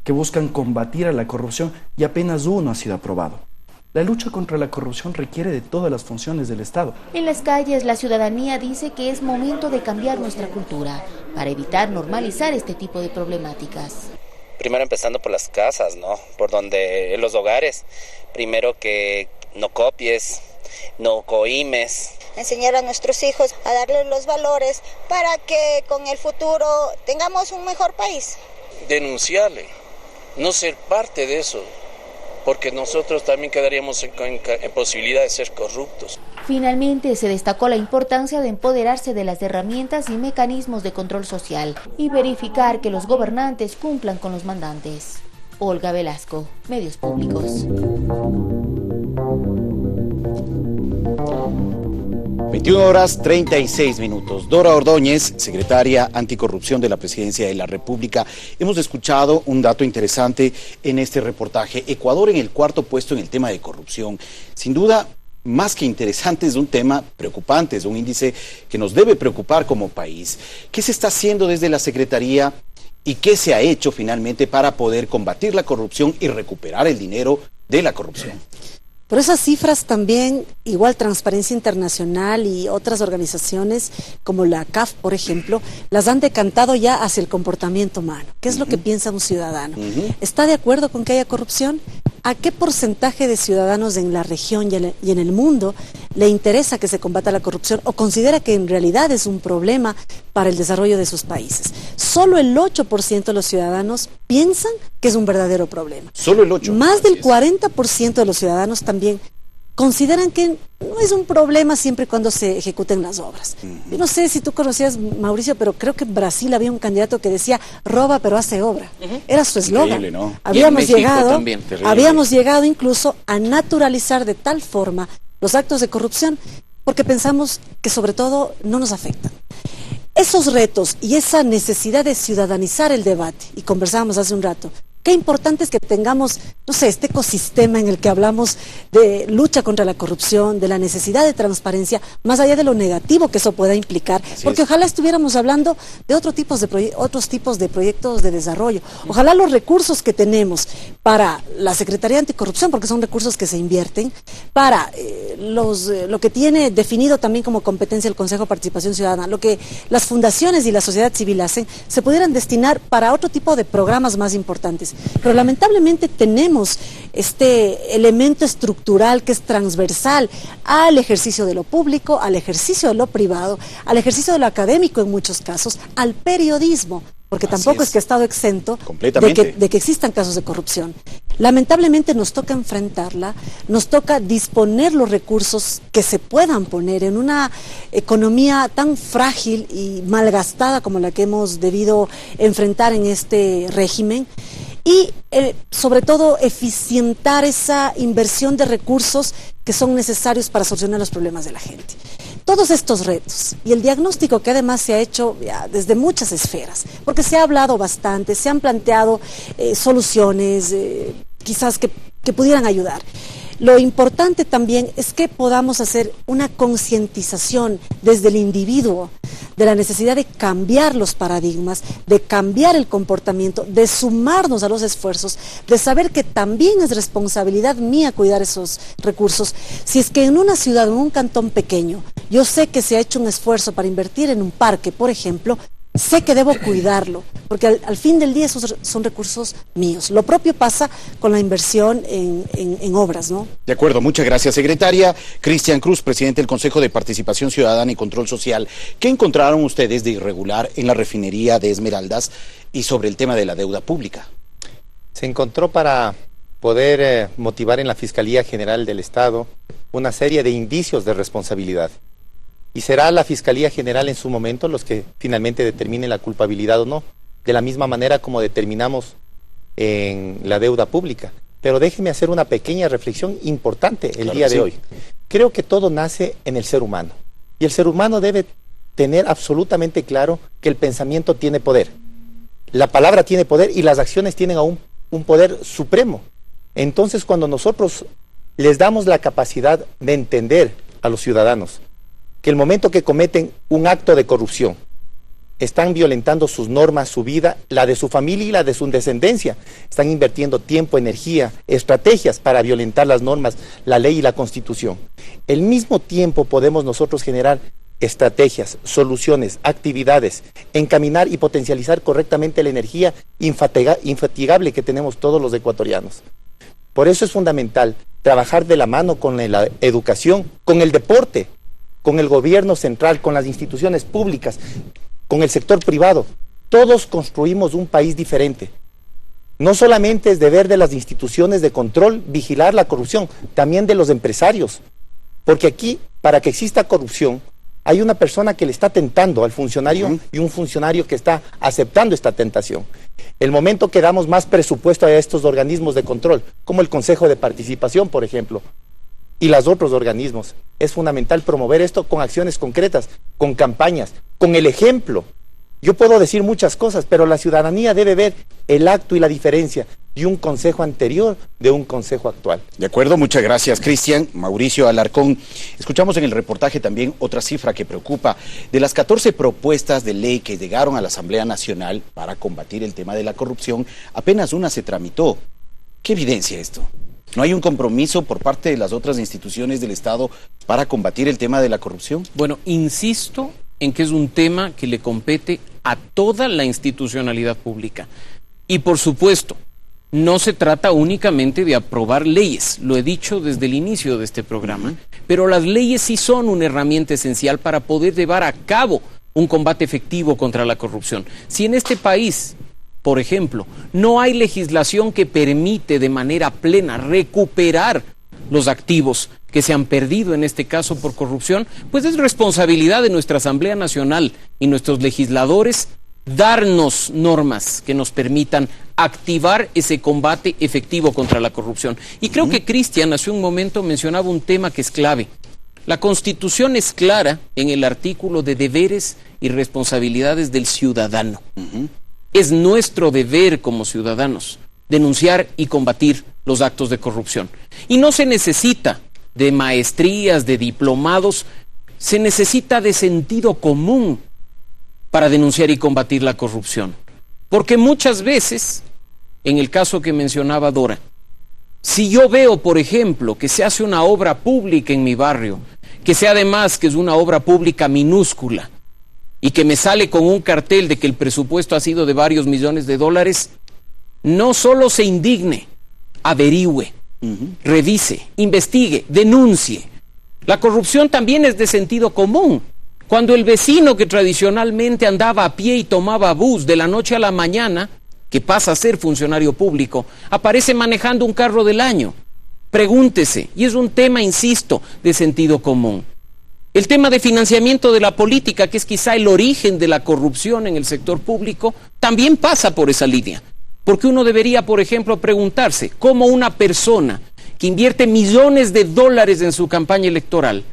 que buscan combatir a la corrupción y apenas uno ha sido aprobado. La lucha contra la corrupción requiere de todas las funciones del Estado. En las calles, la ciudadanía dice que es momento de cambiar nuestra cultura para evitar normalizar este tipo de problemáticas. Primero empezando por las casas, ¿no? Por donde, en los hogares. Primero que no copies, no cohimes. Enseñar a nuestros hijos a darles los valores para que con el futuro tengamos un mejor país. Denunciarle, no ser parte de eso, porque nosotros también quedaríamos en posibilidad de ser corruptos. Finalmente, se destacó la importancia de empoderarse de las herramientas y mecanismos de control social y verificar que los gobernantes cumplan con los mandantes. Olga Velasco, Medios Públicos. 21:36. Dora Ordóñez, secretaria anticorrupción de la Presidencia de la República. Hemos escuchado un dato interesante en este reportaje. Ecuador en el 4º puesto en el tema de corrupción. Sin duda, más que interesante, es un tema preocupante, es un índice que nos debe preocupar como país. ¿Qué se está haciendo desde la Secretaría y qué se ha hecho finalmente para poder combatir la corrupción y recuperar el dinero de la corrupción? Pero esas cifras también, igual Transparencia Internacional y otras organizaciones como la CAF, por ejemplo, las han decantado ya hacia el comportamiento humano. ¿Qué es lo que piensa un ciudadano? ¿Está de acuerdo con que haya corrupción? ¿A qué porcentaje de ciudadanos en la región y en el mundo le interesa que se combata la corrupción o considera que en realidad es un problema para el desarrollo de sus países? Solo el 8% de los ciudadanos piensan que es un verdadero problema. Solo el 8%. Más del 40% de los ciudadanos también consideran que no es un problema siempre y cuando se ejecuten las obras. Yo no sé si tú conocías, Mauricio, pero creo que en Brasil había un candidato que decía, roba pero hace obra. Era su eslogan. ¿No? Habíamos llegado incluso a naturalizar de tal forma los actos de corrupción porque pensamos que sobre todo no nos afectan. Esos retos y esa necesidad de ciudadanizar el debate, y conversábamos hace un rato, qué importante es que tengamos, no sé, este ecosistema en el que hablamos de lucha contra la corrupción, de la necesidad de transparencia, más allá de lo negativo que eso pueda implicar, porque ojalá estuviéramos hablando de otros tipos de proyectos de desarrollo. Ojalá los recursos que tenemos para la Secretaría Anticorrupción, porque son recursos que se invierten, para lo que tiene definido también como competencia el Consejo de Participación Ciudadana, lo que las fundaciones y la sociedad civil hacen, se pudieran destinar para otro tipo de programas más importantes. Pero lamentablemente tenemos este elemento estructural que es transversal al ejercicio de lo público, al ejercicio de lo privado, al ejercicio de lo académico en muchos casos, al periodismo, porque tampoco es que ha estado exento de que existan casos de corrupción. Lamentablemente nos toca enfrentarla, nos toca disponer los recursos que se puedan poner en una economía tan frágil y malgastada como la que hemos debido enfrentar en este régimen. Y sobre todo eficientar esa inversión de recursos que son necesarios para solucionar los problemas de la gente. Todos estos retos y el diagnóstico que además se ha hecho desde muchas esferas, porque se ha hablado bastante, se han planteado soluciones quizás que pudieran ayudar. Lo importante también es que podamos hacer una concientización desde el individuo de la necesidad de cambiar los paradigmas, de cambiar el comportamiento, de sumarnos a los esfuerzos, de saber que también es responsabilidad mía cuidar esos recursos. Si es que en una ciudad, en un cantón pequeño, yo sé que se ha hecho un esfuerzo para invertir en un parque, por ejemplo, sé que debo cuidarlo, porque al fin del día esos son recursos míos. Lo propio pasa con la inversión en obras, ¿no? De acuerdo, muchas gracias, secretaria. Cristian Cruz, presidente del Consejo de Participación Ciudadana y Control Social. ¿Qué encontraron ustedes de irregular en la refinería de Esmeraldas y sobre el tema de la deuda pública? Se encontró, para poder motivar en la Fiscalía General del Estado, una serie de indicios de responsabilidad. Y será la Fiscalía General en su momento los que finalmente determinen la culpabilidad o no, de la misma manera como determinamos en la deuda pública. Pero déjeme hacer una pequeña reflexión importante el día de hoy. Creo que todo nace en el ser humano, y el ser humano debe tener absolutamente claro que el pensamiento tiene poder, la palabra tiene poder y las acciones tienen aún un poder supremo. Entonces, cuando nosotros les damos la capacidad de entender a los ciudadanos que el momento que cometen un acto de corrupción están violentando sus normas, su vida, la de su familia y la de su descendencia, están invirtiendo tiempo, energía, estrategias para violentar las normas, la ley y la Constitución. Al mismo tiempo podemos nosotros generar estrategias, soluciones, actividades, encaminar y potencializar correctamente la energía infatigable que tenemos todos los ecuatorianos. Por eso es fundamental trabajar de la mano con la educación, con el deporte, con el gobierno central, con las instituciones públicas, con el sector privado. Todos construimos un país diferente. No solamente es deber de las instituciones de control vigilar la corrupción, también de los empresarios. Porque aquí, para que exista corrupción, hay una persona que le está tentando al funcionario y un funcionario que está aceptando esta tentación. El momento que damos más presupuesto a estos organismos de control, como el Consejo de Participación, por ejemplo, y los otros organismos, es fundamental promover esto con acciones concretas, con campañas, con el ejemplo. Yo puedo decir muchas cosas, pero la ciudadanía debe ver el acto y la diferencia de un consejo anterior de un consejo actual. De acuerdo, muchas gracias, Cristian. Mauricio Alarcón, escuchamos en el reportaje también otra cifra que preocupa. De las 14 propuestas de ley que llegaron a la Asamblea Nacional para combatir el tema de la corrupción, apenas una se tramitó. ¿Qué evidencia esto? ¿No hay un compromiso por parte de las otras instituciones del Estado para combatir el tema de la corrupción? Bueno, insisto en que es un tema que le compete a toda la institucionalidad pública. Y por supuesto, no se trata únicamente de aprobar leyes, lo he dicho desde el inicio de este programa, pero las leyes sí son una herramienta esencial para poder llevar a cabo un combate efectivo contra la corrupción. Si en este país, por ejemplo, no hay legislación que permite de manera plena recuperar los activos que se han perdido en este caso por corrupción, pues es responsabilidad de nuestra Asamblea Nacional y nuestros legisladores darnos normas que nos permitan activar ese combate efectivo contra la corrupción. Y creo que Cristian hace un momento mencionaba un tema que es clave. La Constitución es clara en el artículo de deberes y responsabilidades del ciudadano. Es nuestro deber como ciudadanos denunciar y combatir los actos de corrupción. Y no se necesita de maestrías, de diplomados, se necesita de sentido común para denunciar y combatir la corrupción. Porque muchas veces, en el caso que mencionaba Dora, si yo veo, por ejemplo, que se hace una obra pública en mi barrio, que sea además que es una obra pública minúscula, y que me sale con un cartel de que el presupuesto ha sido de varios millones de dólares, no solo se indigne, averigüe, revise, investigue, denuncie. La corrupción también es de sentido común. Cuando el vecino que tradicionalmente andaba a pie y tomaba bus de la noche a la mañana, que pasa a ser funcionario público, aparece manejando un carro del año. Pregúntese, y es un tema, insisto, de sentido común. El tema de financiamiento de la política, que es quizá el origen de la corrupción en el sector público, también pasa por esa línea. Porque uno debería, por ejemplo, preguntarse cómo una persona que invierte millones de dólares en su campaña electoral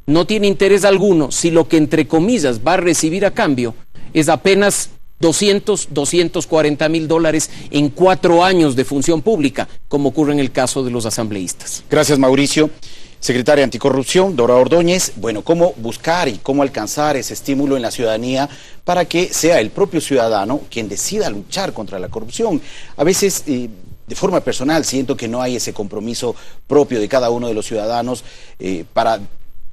no tiene interés alguno si lo que entre comillas va a recibir a cambio es apenas 240 mil dólares en 4 años de función pública, como ocurre en el caso de los asambleístas. Gracias, Mauricio. Secretaria Anticorrupción, Dora Ordóñez, bueno, ¿cómo buscar y cómo alcanzar ese estímulo en la ciudadanía para que sea el propio ciudadano quien decida luchar contra la corrupción? A veces, de forma personal, siento que no hay ese compromiso propio de cada uno de los ciudadanos para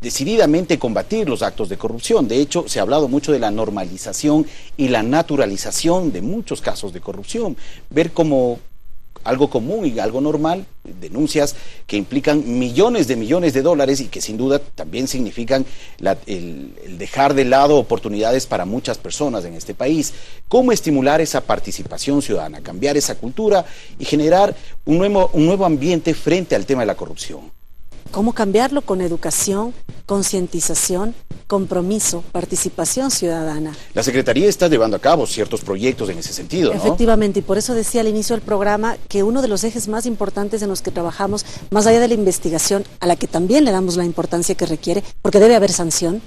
decididamente combatir los actos de corrupción. De hecho, se ha hablado mucho de la normalización y la naturalización de muchos casos de corrupción. Ver como algo común y algo normal, denuncias que implican millones de dólares y que sin duda también significan el dejar de lado oportunidades para muchas personas en este país. ¿Cómo estimular esa participación ciudadana, cambiar esa cultura y generar un nuevo ambiente frente al tema de la corrupción? ¿Cómo cambiarlo? Con educación, concientización, compromiso, participación ciudadana. La Secretaría está llevando a cabo ciertos proyectos en ese sentido, ¿no? Efectivamente, y por eso decía al inicio del programa que uno de los ejes más importantes en los que trabajamos, más allá de la investigación, a la que también le damos la importancia que requiere, porque debe haber sanción,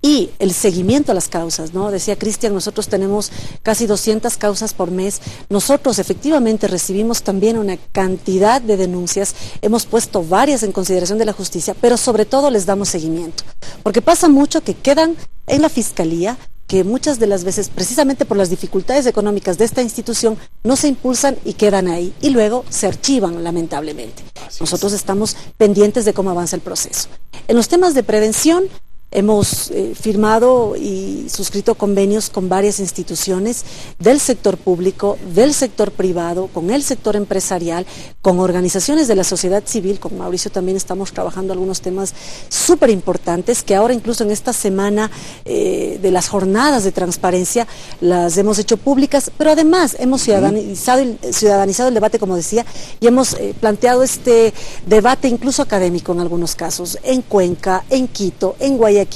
y el seguimiento a las causas, ¿no? Decía Cristian, nosotros tenemos casi 200 causas por mes. Nosotros efectivamente recibimos también una cantidad de denuncias, hemos puesto varias en consideración de la justicia, pero sobre todo les damos seguimiento, porque pasa mucho que quedan en la fiscalía, que muchas de las veces, precisamente por las dificultades económicas de esta institución, no se impulsan y quedan ahí, y luego se archivan, lamentablemente. Nosotros estamos pendientes de cómo avanza el proceso. En los temas de prevención, hemos firmado y suscrito convenios con varias instituciones del sector público, del sector privado, con el sector empresarial, con organizaciones de la sociedad civil. Con Mauricio también estamos trabajando algunos temas súper importantes que ahora incluso en esta semana de las jornadas de transparencia las hemos hecho públicas, pero además hemos ciudadanizado el debate, como decía, y hemos planteado este debate incluso académico en algunos casos, en Cuenca, en Quito, en Guayaquil,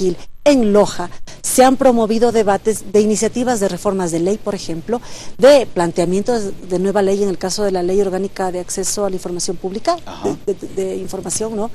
en Loja. Se han promovido debates de iniciativas de reformas de ley, por ejemplo, de planteamientos de nueva ley en el caso de la Ley Orgánica de Acceso a la Información Pública, de información, ¿no?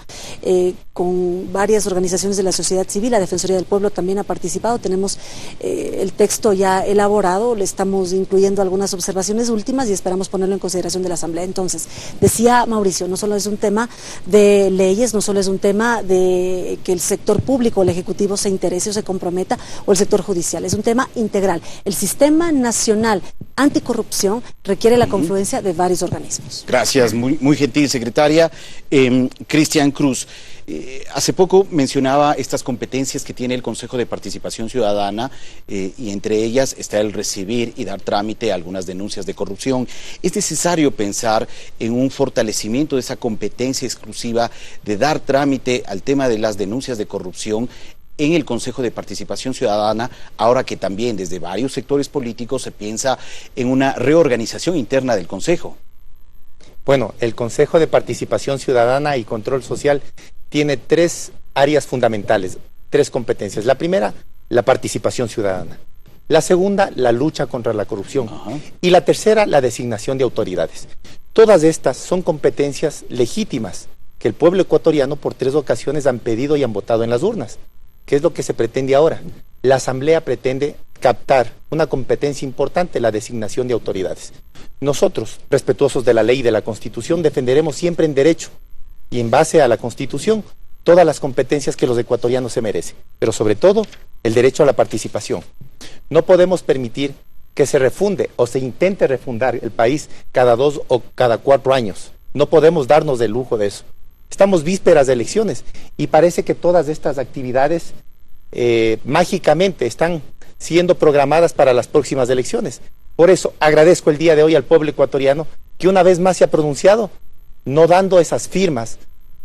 Con varias organizaciones de la sociedad civil. La Defensoría del Pueblo también ha participado. Tenemos el texto ya elaborado, le estamos incluyendo algunas observaciones últimas y esperamos ponerlo en consideración de la Asamblea. Entonces, decía Mauricio, no solo es un tema de leyes, no solo es un tema de que el sector público, el Ejecutivo se interese o se comprometa, o el sector judicial, es un tema integral. El Sistema Nacional Anticorrupción requiere la confluencia de varios organismos. Gracias, muy gentil, secretaria. Cristian Cruz, hace poco mencionaba estas competencias que tiene el Consejo de Participación Ciudadana y entre ellas está el recibir y dar trámite a algunas denuncias de corrupción. ¿Es necesario pensar en un fortalecimiento de esa competencia exclusiva de dar trámite al tema de las denuncias de corrupción en el Consejo de Participación Ciudadana, ahora que también desde varios sectores políticos se piensa en una reorganización interna del Consejo? Bueno, el Consejo de Participación Ciudadana y Control Social tiene 3 áreas fundamentales, 3 competencias. La primera, la participación ciudadana. La segunda, la lucha contra la corrupción. Y la tercera, la designación de autoridades. Todas estas son competencias legítimas que el pueblo ecuatoriano por 3 ocasiones han pedido y han votado en las urnas. ¿Qué es lo que se pretende ahora? La Asamblea pretende captar una competencia importante, la designación de autoridades. Nosotros, respetuosos de la ley y de la Constitución, defenderemos siempre en derecho y en base a la Constitución todas las competencias que los ecuatorianos se merecen, pero sobre todo el derecho a la participación. No podemos permitir que se refunde o se intente refundar el país cada 2 o cada 4 años. No podemos darnos el lujo de eso. Estamos vísperas de elecciones y parece que todas estas actividades mágicamente están siendo programadas para las próximas elecciones. Por eso agradezco el día de hoy al pueblo ecuatoriano que una vez más se ha pronunciado, no dando esas firmas,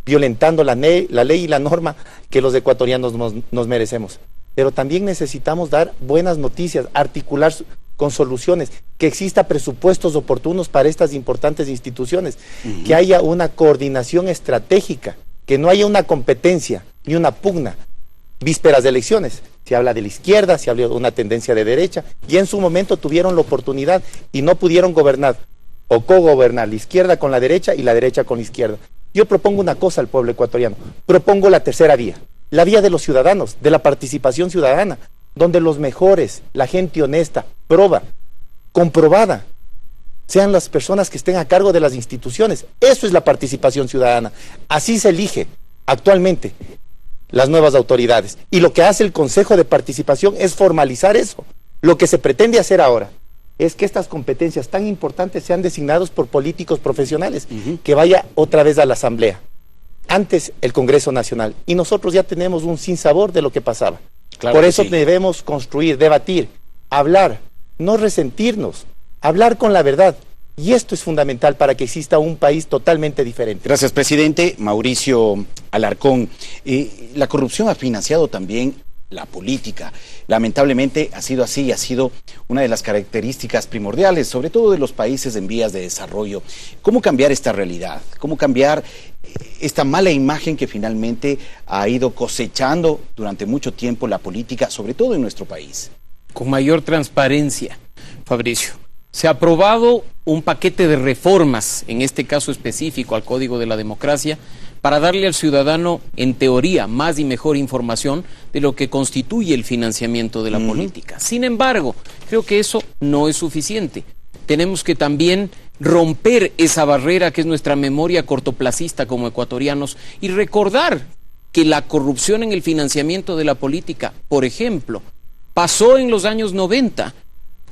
violentando la ley y la norma que los ecuatorianos nos merecemos. Pero también necesitamos dar buenas noticias, articular con soluciones, que exista presupuestos oportunos para estas importantes instituciones, que haya una coordinación estratégica, que no haya una competencia ni una pugna. Vísperas de elecciones, se habla de la izquierda, se habla de una tendencia de derecha, y en su momento tuvieron la oportunidad y no pudieron gobernar o cogobernar la izquierda con la derecha y la derecha con la izquierda. Yo propongo una cosa al pueblo ecuatoriano, propongo la tercera vía, la vía de los ciudadanos, de la participación ciudadana, donde los mejores, la gente honesta, comprobada, sean las personas que estén a cargo de las instituciones. Eso es la participación ciudadana. Así se elige actualmente las nuevas autoridades. Y lo que hace el Consejo de Participación es formalizar eso. Lo que se pretende hacer ahora es que estas competencias tan importantes sean designados por políticos profesionales, que vaya otra vez a la Asamblea, antes el Congreso Nacional. Y nosotros ya tenemos un sinsabor de lo que pasaba. Claro, por eso debemos construir, debatir, hablar, no resentirnos, hablar con la verdad. Y esto es fundamental para que exista un país totalmente diferente. Gracias, presidente. Mauricio Alarcón, la corrupción ha financiado también la política. Lamentablemente ha sido así y ha sido una de las características primordiales, sobre todo de los países en vías de desarrollo. ¿Cómo cambiar esta realidad? ¿Cómo cambiar esta mala imagen que finalmente ha ido cosechando durante mucho tiempo la política, sobre todo en nuestro país? Con mayor transparencia, Fabricio. Se ha aprobado un paquete de reformas, en este caso específico al Código de la Democracia, para darle al ciudadano, en teoría, más y mejor información de lo que constituye el financiamiento de la política. Sin embargo, creo que eso no es suficiente. Tenemos que también romper esa barrera que es nuestra memoria cortoplacista como ecuatorianos y recordar que la corrupción en el financiamiento de la política, por ejemplo, pasó en los años 90,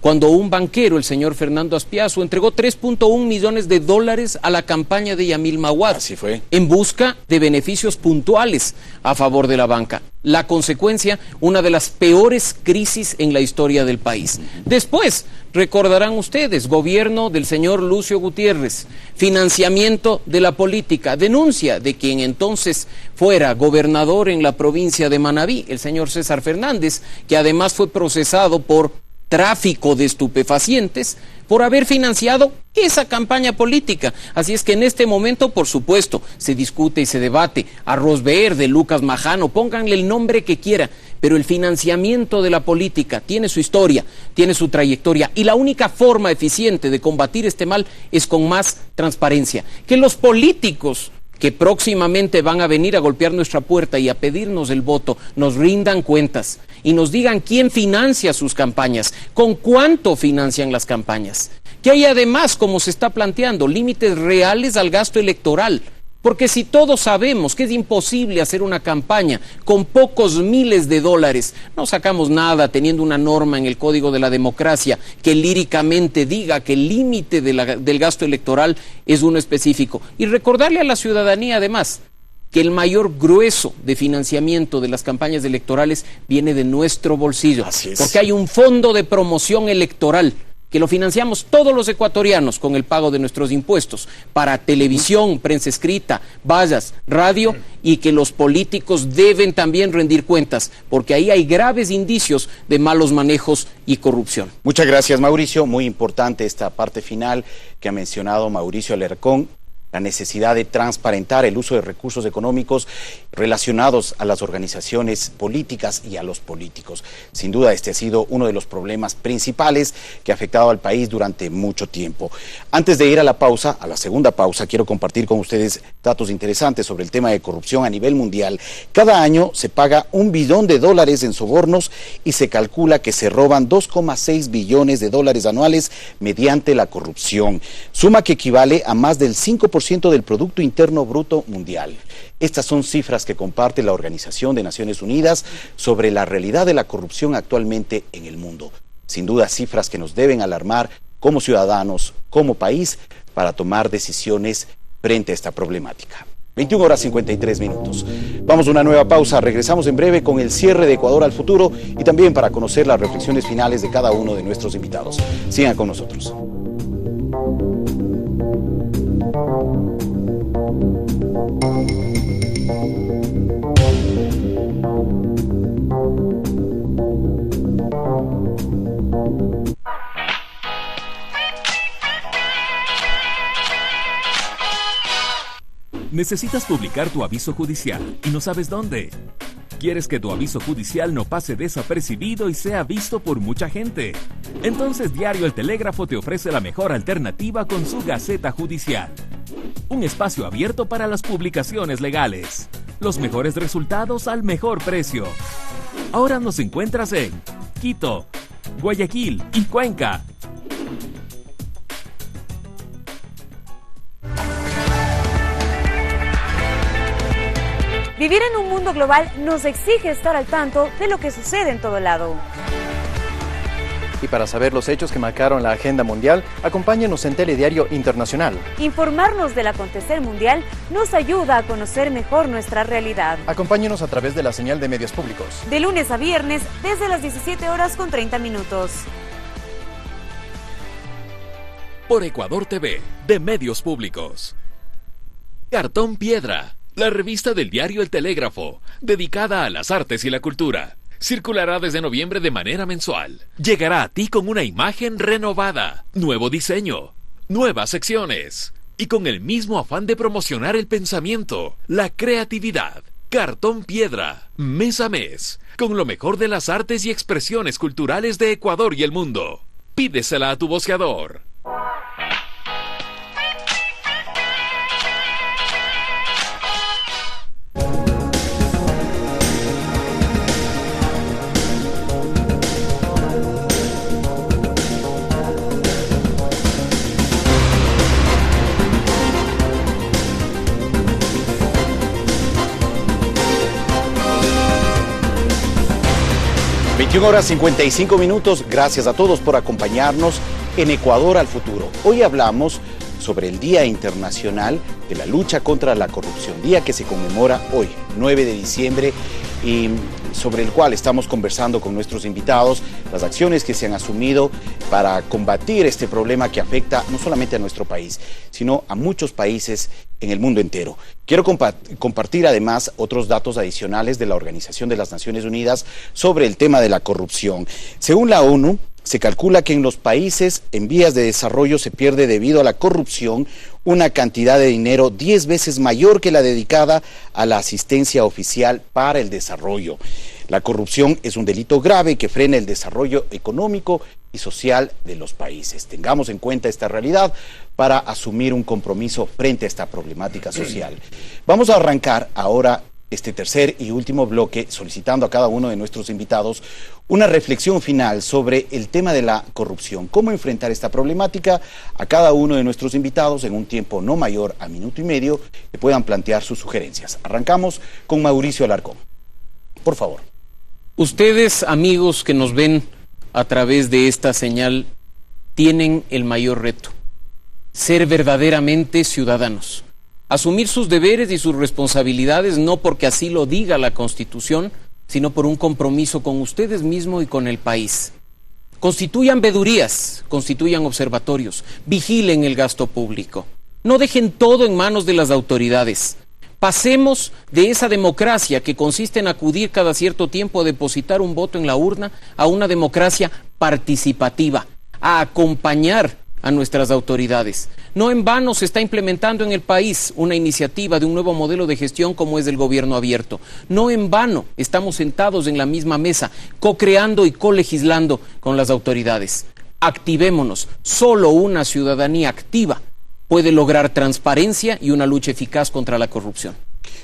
cuando un banquero, el señor Fernando Aspiazu, entregó $3.1 millones a la campaña de Yamil Maguad. Así fue. En busca de beneficios puntuales a favor de la banca. La consecuencia, una de las peores crisis en la historia del país. Después, recordarán ustedes, gobierno del señor Lucio Gutiérrez, financiamiento de la política, denuncia de quien entonces fuera gobernador en la provincia de Manabí, el señor César Fernández, que además fue procesado por tráfico de estupefacientes por haber financiado esa campaña política. Así es que en este momento, por supuesto, se discute y se debate Arroz Verde, Lucas Majano, pónganle el nombre que quiera, pero el financiamiento de la política tiene su historia, tiene su trayectoria, y la única forma eficiente de combatir este mal es con más transparencia. Que los políticos que próximamente van a venir a golpear nuestra puerta y a pedirnos el voto, nos rindan cuentas y nos digan quién financia sus campañas, con cuánto financian las campañas. Que hay además, como se está planteando, límites reales al gasto electoral. Porque si todos sabemos que es imposible hacer una campaña con pocos miles de dólares, no sacamos nada teniendo una norma en el Código de la Democracia que líricamente diga que el límite del gasto electoral es uno específico. Y recordarle a la ciudadanía además que el mayor grueso de financiamiento de las campañas electorales viene de nuestro bolsillo. Así es. Porque hay un fondo de promoción electoral que lo financiamos todos los ecuatorianos con el pago de nuestros impuestos, para televisión, prensa escrita, vallas, radio, y que los políticos deben también rendir cuentas, porque ahí hay graves indicios de malos manejos y corrupción. Muchas gracias, Mauricio. Muy importante esta parte final que ha mencionado Mauricio Alarcón, la necesidad de transparentar el uso de recursos económicos relacionados a las organizaciones políticas y a los políticos. Sin duda, este ha sido uno de los problemas principales que ha afectado al país durante mucho tiempo. Antes de ir a la pausa, a la segunda pausa, quiero compartir con ustedes datos interesantes sobre el tema de corrupción a nivel mundial. Cada año se paga $1 billón en sobornos y se calcula que se roban $2,6 billones anuales mediante la corrupción, suma que equivale a más del 5% del Producto Interno Bruto mundial. Estas son cifras que comparte la Organización de Naciones Unidas sobre la realidad de la corrupción actualmente en el mundo. Sin duda, cifras que nos deben alarmar como ciudadanos, como país, para tomar decisiones frente a esta problemática. 21:53. Vamos a una nueva pausa. Regresamos en breve con el cierre de Ecuador al futuro y también para conocer las reflexiones finales de cada uno de nuestros invitados. Sigan con nosotros. ¿Necesitas publicar tu aviso judicial y no sabes dónde? ¿Quieres que tu aviso judicial no pase desapercibido y sea visto por mucha gente? Entonces Diario El Telégrafo te ofrece la mejor alternativa con su Gaceta Judicial. Un espacio abierto para las publicaciones legales. Los mejores resultados al mejor precio. Ahora nos encuentras en Quito, Guayaquil y Cuenca. Vivir en un mundo global nos exige estar al tanto de lo que sucede en todo lado. Y para saber los hechos que marcaron la agenda mundial, acompáñenos en Telediario Internacional. Informarnos del acontecer mundial nos ayuda a conocer mejor nuestra realidad. Acompáñenos a través de la señal de medios públicos. De lunes a viernes, desde las 17:30. Por Ecuador TV, de medios públicos. Cartón Piedra, la revista del diario El Telégrafo, dedicada a las artes y la cultura. Circulará desde noviembre de manera mensual. Llegará a ti con una imagen renovada, nuevo diseño, nuevas secciones y con el mismo afán de promocionar el pensamiento, la creatividad. Cartón Piedra, mes a mes, con lo mejor de las artes y expresiones culturales de Ecuador y el mundo. Pídesela a tu voceador. Horas 55 minutos. Gracias a todos por acompañarnos en Ecuador al Futuro. Hoy hablamos sobre el Día Internacional de la Lucha contra la Corrupción, día que se conmemora hoy, 9 de diciembre, y sobre el cual estamos conversando con nuestros invitados, las acciones que se han asumido para combatir este problema que afecta no solamente a nuestro país, sino a muchos países en el mundo entero. Quiero compartir además otros datos adicionales de la Organización de las Naciones Unidas sobre el tema de la corrupción. Según la ONU, se calcula que en los países en vías de desarrollo se pierde debido a la corrupción una cantidad de dinero 10 veces mayor que la dedicada a la asistencia oficial para el desarrollo. La corrupción es un delito grave que frena el desarrollo económico y social de los países. Tengamos en cuenta esta realidad para asumir un compromiso frente a esta problemática social. Vamos a arrancar ahora este tercer y último bloque solicitando a cada uno de nuestros invitados una reflexión final sobre el tema de la corrupción. Cómo enfrentar esta problemática. A cada uno de nuestros invitados en un tiempo no mayor a minuto y medio que puedan plantear sus sugerencias. Arrancamos con Mauricio Alarcón. Por favor. Ustedes, amigos que nos ven a través de esta señal, tienen el mayor reto: ser verdaderamente ciudadanos. Asumir sus deberes y sus responsabilidades no porque así lo diga la Constitución, sino por un compromiso con ustedes mismos y con el país. Constituyan veedurías, constituyan observatorios, vigilen el gasto público. No dejen todo en manos de las autoridades. Pasemos de esa democracia que consiste en acudir cada cierto tiempo a depositar un voto en la urna a una democracia participativa, a acompañar a nuestras autoridades. No en vano se está implementando en el país una iniciativa de un nuevo modelo de gestión como es el gobierno abierto. No en vano estamos sentados en la misma mesa, co-creando y co-legislando con las autoridades. Activémonos. Solo una ciudadanía activa puede lograr transparencia y una lucha eficaz contra la corrupción.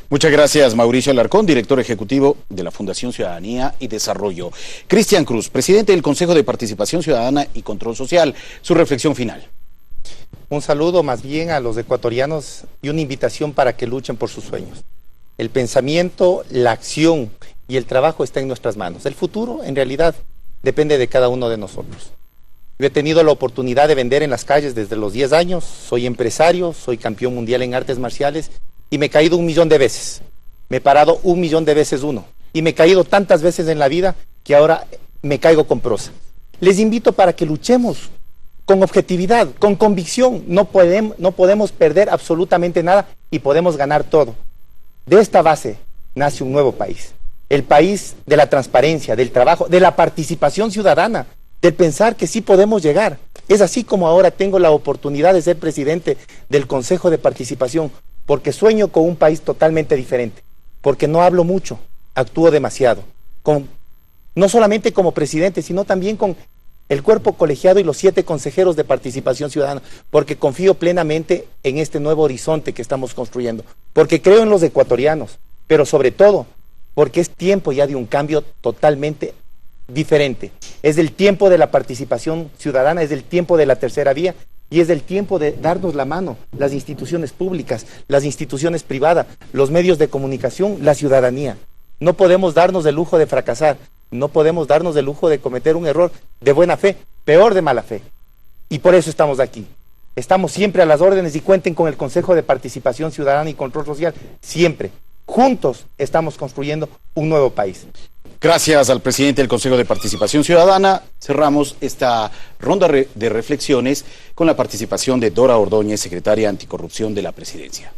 Muchas gracias, Mauricio Alarcón, director ejecutivo de la Fundación Ciudadanía y Desarrollo. Cristian Cruz, presidente del Consejo de Participación Ciudadana y Control Social, su reflexión final. Un saludo más bien a los ecuatorianos y una invitación para que luchen por sus sueños. El pensamiento, la acción y el trabajo está en nuestras manos. El futuro, en realidad, depende de cada uno de nosotros. Yo he tenido la oportunidad de vender en las calles desde los 10 años, soy empresario, soy campeón mundial en artes marciales y me he caído 1 millón de veces. Me he parado 1 millón de veces uno y me he caído tantas veces en la vida que ahora me caigo con prosa. Les invito para que luchemos con objetividad, con convicción. No podemos perder absolutamente nada y podemos ganar todo. De esta base nace un nuevo país. El país de la transparencia, del trabajo, de la participación ciudadana, del pensar que sí podemos llegar. Es así como ahora tengo la oportunidad de ser presidente del Consejo de Participación, porque sueño con un país totalmente diferente, porque no hablo mucho, actúo demasiado, no solamente como presidente, sino también con el cuerpo colegiado y los 7 consejeros de participación ciudadana, porque confío plenamente en este nuevo horizonte que estamos construyendo, porque creo en los ecuatorianos, pero sobre todo, porque es tiempo ya de un cambio totalmente diferente. Es el tiempo de la participación ciudadana, es el tiempo de la tercera vía, Y es el tiempo de darnos la mano, las instituciones públicas, las instituciones privadas, los medios de comunicación, la ciudadanía. No podemos darnos el lujo de fracasar, no podemos darnos el lujo de cometer un error de buena fe, peor de mala fe. Y por eso estamos aquí. Estamos siempre a las órdenes y cuenten con el Consejo de Participación Ciudadana y Control Social, siempre. Juntos estamos construyendo un nuevo país. Gracias al presidente del Consejo de Participación Ciudadana. Cerramos esta ronda de reflexiones con la participación de Dora Ordóñez, secretaria anticorrupción de la presidencia.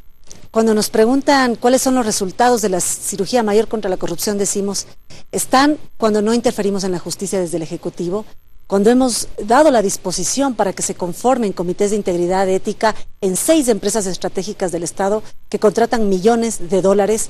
Cuando nos preguntan cuáles son los resultados de la cirugía mayor contra la corrupción, decimos, están cuando no interferimos en la justicia desde el Ejecutivo, cuando hemos dado la disposición para que se conformen comités de integridad ética en 6 empresas estratégicas del Estado que contratan millones de dólares,